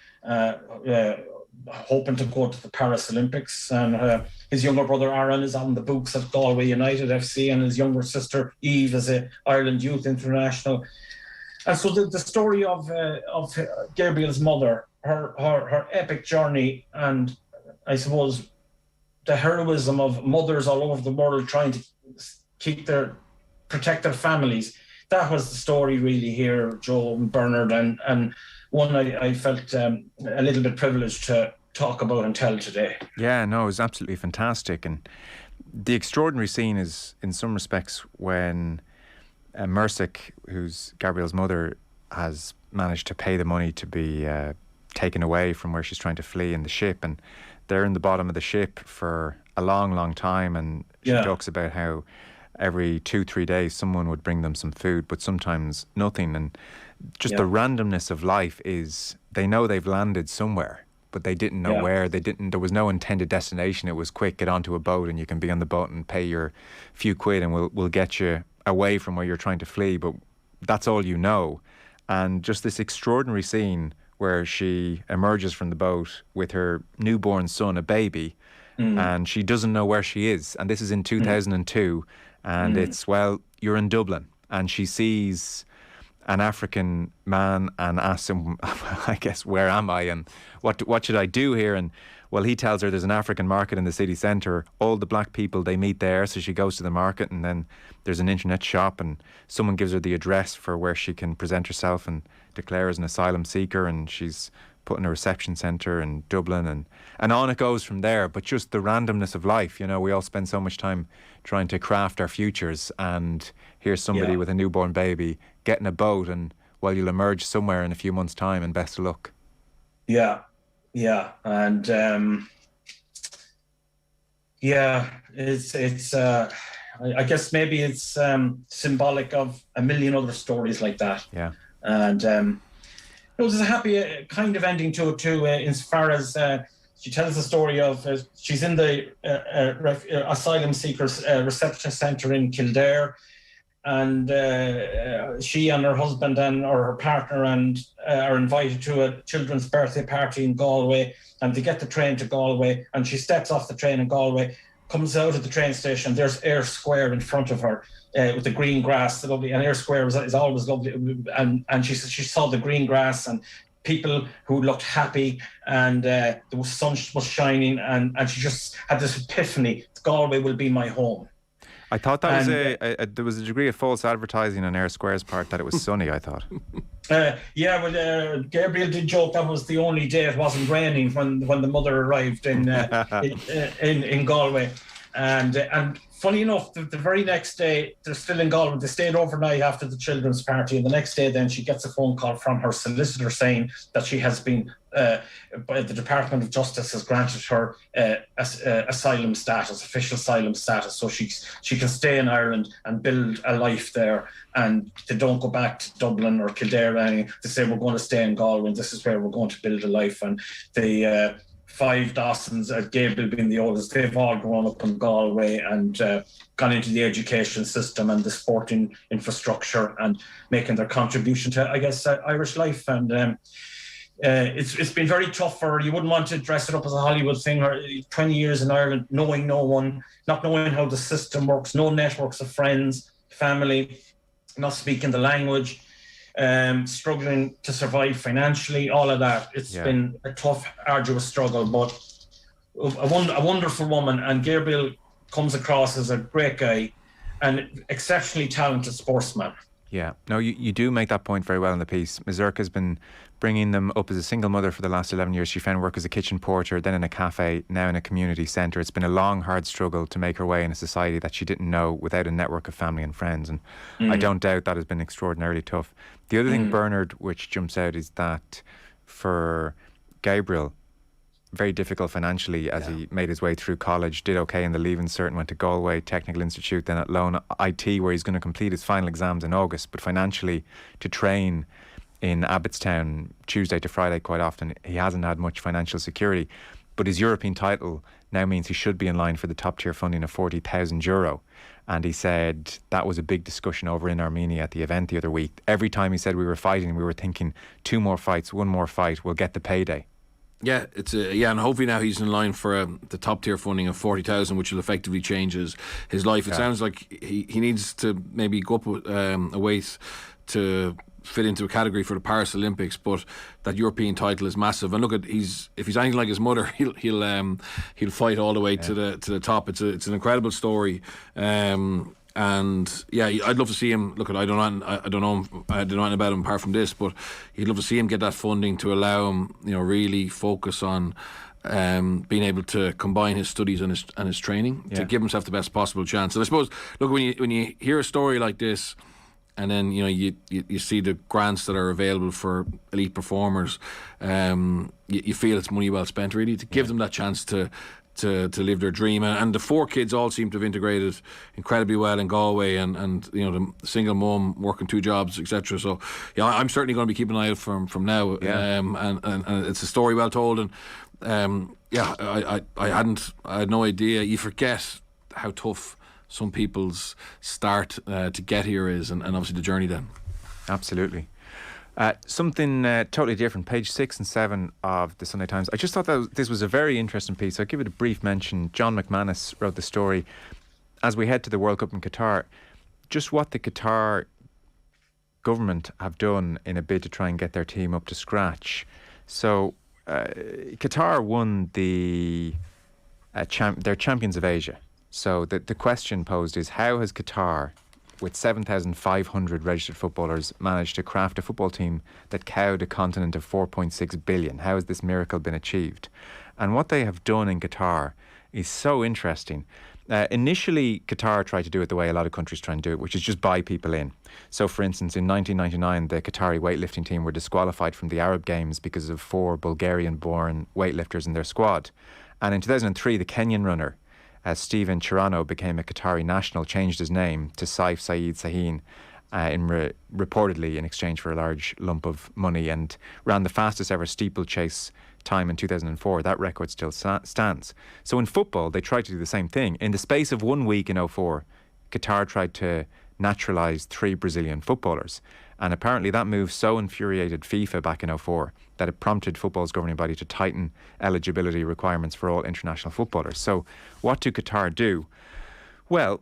hoping to go to the Paris Olympics. And his younger brother Aaron is on the books at Galway United FC, and his younger sister Eve is a Ireland Youth International. And so the story of Gabriel's mother, her epic journey, and I suppose the heroism of mothers all over the world trying to protect their families. That was the story really here, Joe and Bernard, and one I felt a little bit privileged to talk about and tell today. Yeah, no, it was absolutely fantastic. And the extraordinary scene is, in some respects, when Mersic, who's Gabriel's mother, has managed to pay the money to be taken away from where she's trying to flee in the ship. And they're in the bottom of the ship for a long, long time. And she talks about how every 2-3 days someone would bring them some food, but sometimes nothing. And just the randomness of life is, they know they've landed somewhere, but they didn't know where. There was no intended destination. It was quick, get onto a boat and you can be on the boat and pay your few quid and we'll get you away from where you're trying to flee, but that's all you know. And just this extraordinary scene where she emerges from the boat with her newborn son, a baby, and she doesn't know where she is. And this is in 2002, and it's, well, you're in Dublin, and she sees an African man and asks him, I guess, where am I and what should I do here? And well, he tells her there's an African market in the city centre. All the black people, they meet there. So she goes to the market, and then there's an internet shop, and someone gives her the address for where she can present herself and declare as an asylum seeker, and she's put in a reception centre in Dublin, and on it goes from there. But just the randomness of life, you know, we all spend so much time trying to craft our futures, and here's somebody with a newborn baby getting a boat, and well, you'll emerge somewhere in a few months' time, and best of luck. And it's I guess maybe it's symbolic of a million other stories like that. And it was a happy kind of ending to it too, insofar as she tells the story of she's in the asylum seekers reception centre in Kildare, and she and her husband or her partner are invited to a children's birthday party in Galway, and they get the train to Galway, and she steps off the train in Galway, comes out of the train station, there's Ayr Square in front of her with the green grass, the lovely, and Ayr Square is always lovely, and she saw the green grass and people who looked happy, and the sun was shining, and she just had this epiphany, Galway will be my home. I thought that was there was a degree of false advertising on Ayr Square's part that it was sunny, I thought. Gabriel did joke that was the only day it wasn't raining when the mother arrived in Galway. And funny enough, the very next day, they're still in Galway. They stayed overnight after the children's party, and the next day then she gets a phone call from her solicitor saying that she has been, by the Department of Justice has granted her asylum status, official asylum status, so she can stay in Ireland and build a life there, and they don't go back to Dublin or Kildare or anything. They say, we're going to stay in Galway, and this is where we're going to build a life. And the 5 Dawsons, Gabriel being the oldest, they've all grown up in Galway and gone into the education system and the sporting infrastructure and making their contribution to, I guess, Irish life. And it's been very tough for her. You wouldn't want to dress it up as a Hollywood thing. 20 years in Ireland, knowing no one, not knowing how the system works, no networks of friends, family, not speaking the language, struggling to survive financially, all of that. It's been a tough, arduous struggle, but a wonderful woman. And Gabriel comes across as a great guy, and exceptionally talented sportsman. Yeah, no, you do make that point very well in the piece. Mazurka's been bringing them up as a single mother for the last 11 years. She found work as a kitchen porter, then in a cafe, now in a community centre. It's been a long, hard struggle to make her way in a society that she didn't know without a network of family and friends. And I don't doubt that has been extraordinarily tough. The other thing, Bernard, which jumps out is that for Gabriel, very difficult financially as he made his way through college, did okay in the Leaving Cert, went to Galway Technical Institute, then at Lone IT, where he's going to complete his final exams in August. But financially, to train in Abbottstown Tuesday to Friday quite often, he hasn't had much financial security. But his European title now means he should be in line for the top tier funding of €40,000. And he said that was a big discussion over in Armenia at the event the other week. Every time he said we were fighting, we were thinking 2 more fights, 1 more fight, we'll get the payday. Yeah, and hopefully now he's in line for the top tier funding of 40,000, which will effectively change his life. It sounds like he needs to maybe go up a weight to fit into a category for the Paris Olympics, but that European title is massive. And look, if he's anything like his mother, he'll fight all the way to the top. It's an incredible story. And yeah, I'd love to see him. Look, I don't know anything about him apart from this, but you'd love to see him get that funding to allow him, really focus on being able to combine his studies and his training to give himself the best possible chance. And I suppose, look, when you hear a story like this, and then you see the grants that are available for elite performers, you feel it's money well spent, really, to give them that chance to live their dream. And the 4 kids all seem to have integrated incredibly well in Galway, and the single mum working 2 jobs, etc. So yeah, I'm certainly going to be keeping an eye out from now. And it's a story well told. And I had no idea. You forget how tough some people's start to get here is, and obviously the journey then. Absolutely. Something totally different, page 6 and 7 of the Sunday Times. I just thought that this was a very interesting piece. I'll give it a brief mention. John McManus wrote the story as we head to the World Cup in Qatar, just what the Qatar government have done in a bid to try and get their team up to scratch. So Qatar won they're champions of Asia. So the question posed is, how has Qatar, with 7,500 registered footballers, managed to craft a football team that cowed a continent of 4.6 billion? How has this miracle been achieved? And what they have done in Qatar is so interesting. Initially, Qatar tried to do it the way a lot of countries try and do it, which is just buy people in. So, for instance, in 1999, the Qatari weightlifting team were disqualified from the Arab Games because of 4 Bulgarian-born weightlifters in their squad. And in 2003, the Kenyan runner, Stephen Chirano, became a Qatari national, changed his name to Saif Saeed Sahin reportedly in exchange for a large lump of money, and ran the fastest ever steeplechase time in 2004. That record still stands. So in football, they tried to do the same thing. In the space of 1 week in 2004, Qatar tried to naturalise 3 Brazilian footballers. And apparently that move so infuriated FIFA back in 2004 that it prompted football's governing body to tighten eligibility requirements for all international footballers. So what do Qatar do? Well,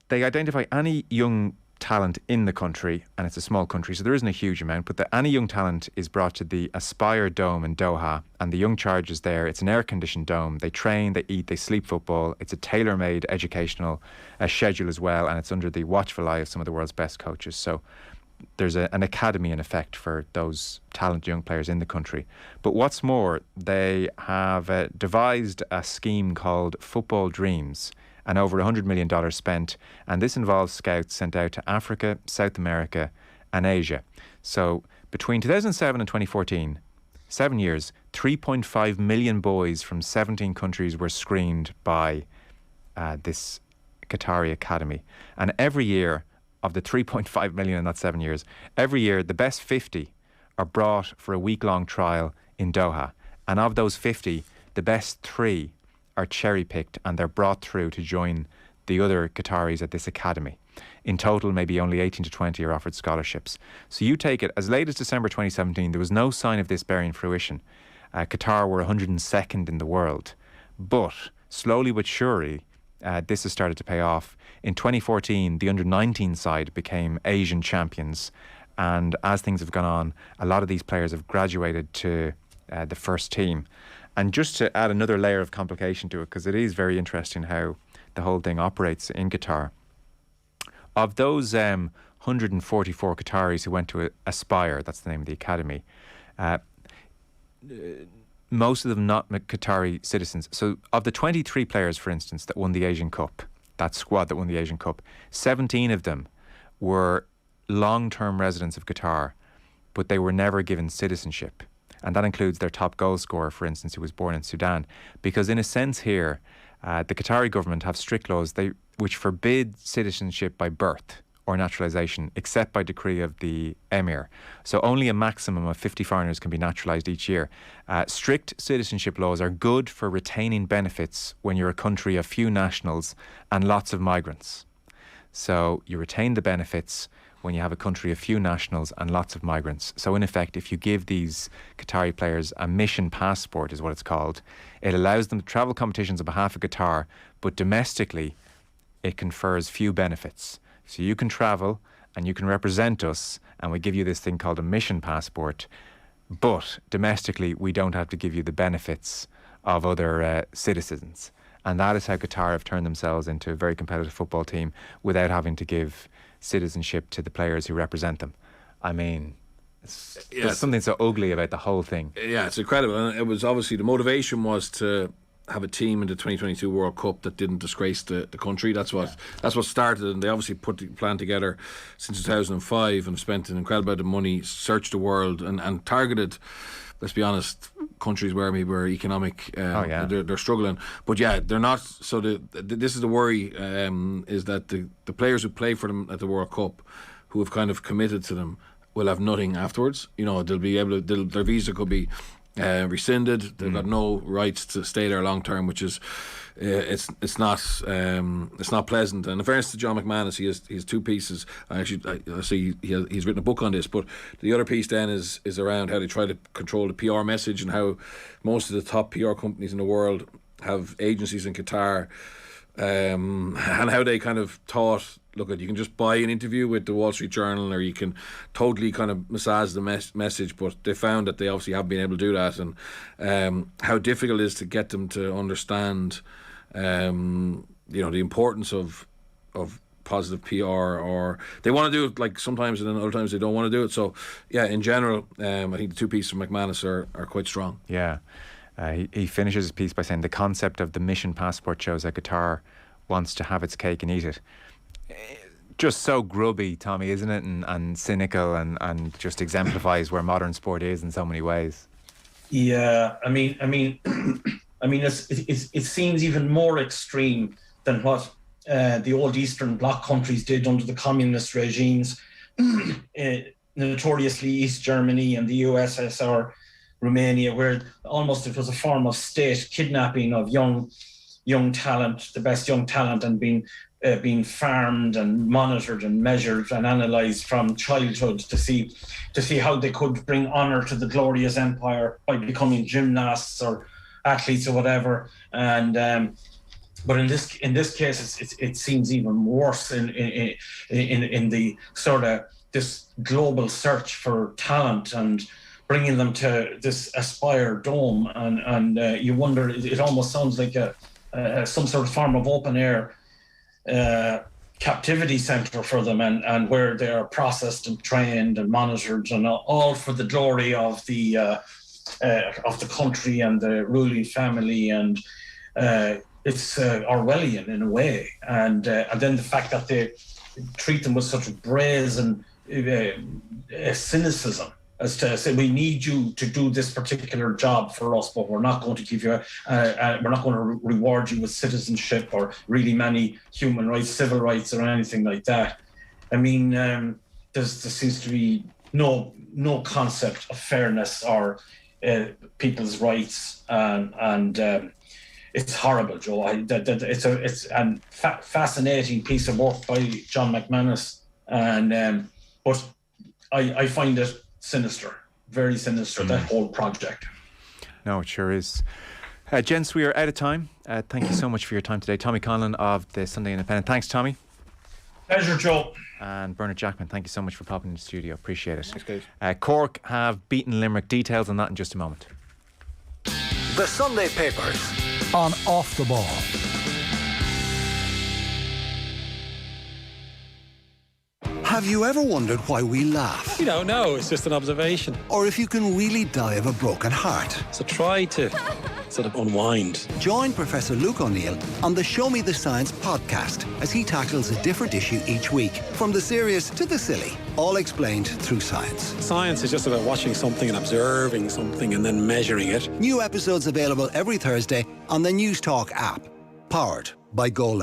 they identify any young talent in the country, and it's a small country, so there isn't a huge amount, but any young talent is brought to the Aspire Dome in Doha, and the young charge is there. It's an air-conditioned dome. They train, they eat, they sleep football. It's a tailor-made educational schedule as well, and it's under the watchful eye of some of the world's best coaches. So there's an academy in effect for those talented young players in the country. But what's more, they have devised a scheme called Football Dreams, and over $100 million spent, and this involves scouts sent out to Africa, South America and Asia. So between 2007 and 2014, 7 years, 3.5 million boys from 17 countries were screened by this Qatari academy. And every year, of the 3.5 million in that 7 years, every year the best 50 are brought for a week-long trial in Doha. And of those 50, the best 3 are cherry-picked, and they're brought through to join the other Qataris at this academy. In total, maybe only 18 to 20 are offered scholarships. So you take it, as late as December 2017, there was no sign of this bearing fruition. Qatar were 102nd in the world. But slowly but surely, this has started to pay off. In 2014, the under-19 side became Asian champions. And as things have gone on, a lot of these players have graduated to the first team. And just to add another layer of complication to it, because it is very interesting how the whole thing operates in Qatar, Of those 144 Qataris who went to Aspire, that's the name of the academy, most of them not Qatari citizens. So of the 23 players, for instance, that won the Asian Cup, that squad that won the Asian Cup, 17 of them were long-term residents of Qatar, but they were never given citizenship. And that includes their top goal scorer, for instance, who was born in Sudan. Because in a sense here, the Qatari government have strict laws which forbid citizenship by birth or naturalisation, except by decree of the Emir. So only a maximum of 50 foreigners can be naturalised each year. Strict citizenship laws are good for retaining benefits when you're a country of few nationals and lots of migrants. So you retain the benefits when you have a country of few nationals and lots of migrants. So in effect, if you give these Qatari players a mission passport, is what it's called, it allows them to travel competitions on behalf of Qatar, but domestically it confers few benefits. So you can travel and you can represent us, and we give you this thing called a mission passport, but domestically we don't have to give you the benefits of other citizens. And that is how Qatar have turned themselves into a very competitive football team without having to give citizenship to the players who represent them. I mean, there's something so ugly about the whole thing. Yeah, it's incredible. And it was obviously, the motivation was to have a team in the 2022 World Cup that didn't disgrace the country. That's what started, and they obviously put the plan together since 2005 and spent an incredible amount of money, searched the world and targeted, let's be honest, countries where maybe we're economic, they're struggling. But yeah, they're not. So this is the worry, is that the players who play for them at the World Cup, who have kind of committed to them, will have nothing afterwards. You know, they'll be able to, their visa could be rescinded. They've got no rights to stay there long term, which is it's not pleasant. And in fairness to John McManus, he has two pieces. I see he's written a book on this, but the other piece then is around how they try to control the PR message, and how most of the top PR companies in the world have agencies in Qatar, and how they kind of thought, look, you can just buy an interview with the Wall Street Journal, or you can totally kind of massage the message, but they found that they obviously haven't been able to do that, and how difficult it is to get them to understand the importance of positive PR, or they want to do it like sometimes, and then other times they don't want to do it. So yeah, in general, I think the two pieces from McManus are quite strong. Yeah. He finishes his piece by saying the concept of the mission passport shows that Qatar wants to have its cake and eat it. Just so grubby, Tommy, isn't it? And cynical, and just exemplifies where modern sport is in so many ways. Yeah, I mean, it seems even more extreme than what the old Eastern Bloc countries did under the communist regimes, notoriously East Germany and the USSR, Romania, where almost it was a form of state kidnapping of young talent, the best young talent, and being farmed and monitored and measured and analysed from childhood to see how they could bring honour to the glorious empire by becoming gymnasts or athletes or whatever. And but in this case, it seems even worse in the sort of this global search for talent and bringing them to this Aspire Dome, and you wonder, it almost sounds like some sort of form of open air captivity centre for them, and where they are processed and trained and monitored, and all for the glory of the country and the ruling family, and it's Orwellian in a way, and then the fact that they treat them with such brazen cynicism, as to say, we need you to do this particular job for us, but we're not going to give you we're not going to reward you with citizenship or really many human rights, civil rights, or anything like that. I mean, there seems to be no concept of fairness or people's rights, and it's horrible, Joe. It's a fascinating piece of work by John McManus, and but I find it sinister, very sinister, that whole project. No, it sure is. Gents, we are out of time. Thank you so much for your time today. Tommy Conlon of the Sunday Independent. Thanks, Tommy. Pleasure, Joe. And Bernard Jackman, thank you so much for popping in the studio. Appreciate it. Thanks, guys. Cork have beaten Limerick. Details on that in just a moment. The Sunday Papers on Off the Ball. Have you ever wondered why we laugh? You don't know, it's just an observation. Or if you can really die of a broken heart? So try to sort of unwind. Join Professor Luke O'Neill on the Show Me the Science podcast as he tackles a different issue each week, from the serious to the silly, all explained through science. Science is just about watching something and observing something and then measuring it. New episodes available every Thursday on the News Talk app, powered by Go Loud.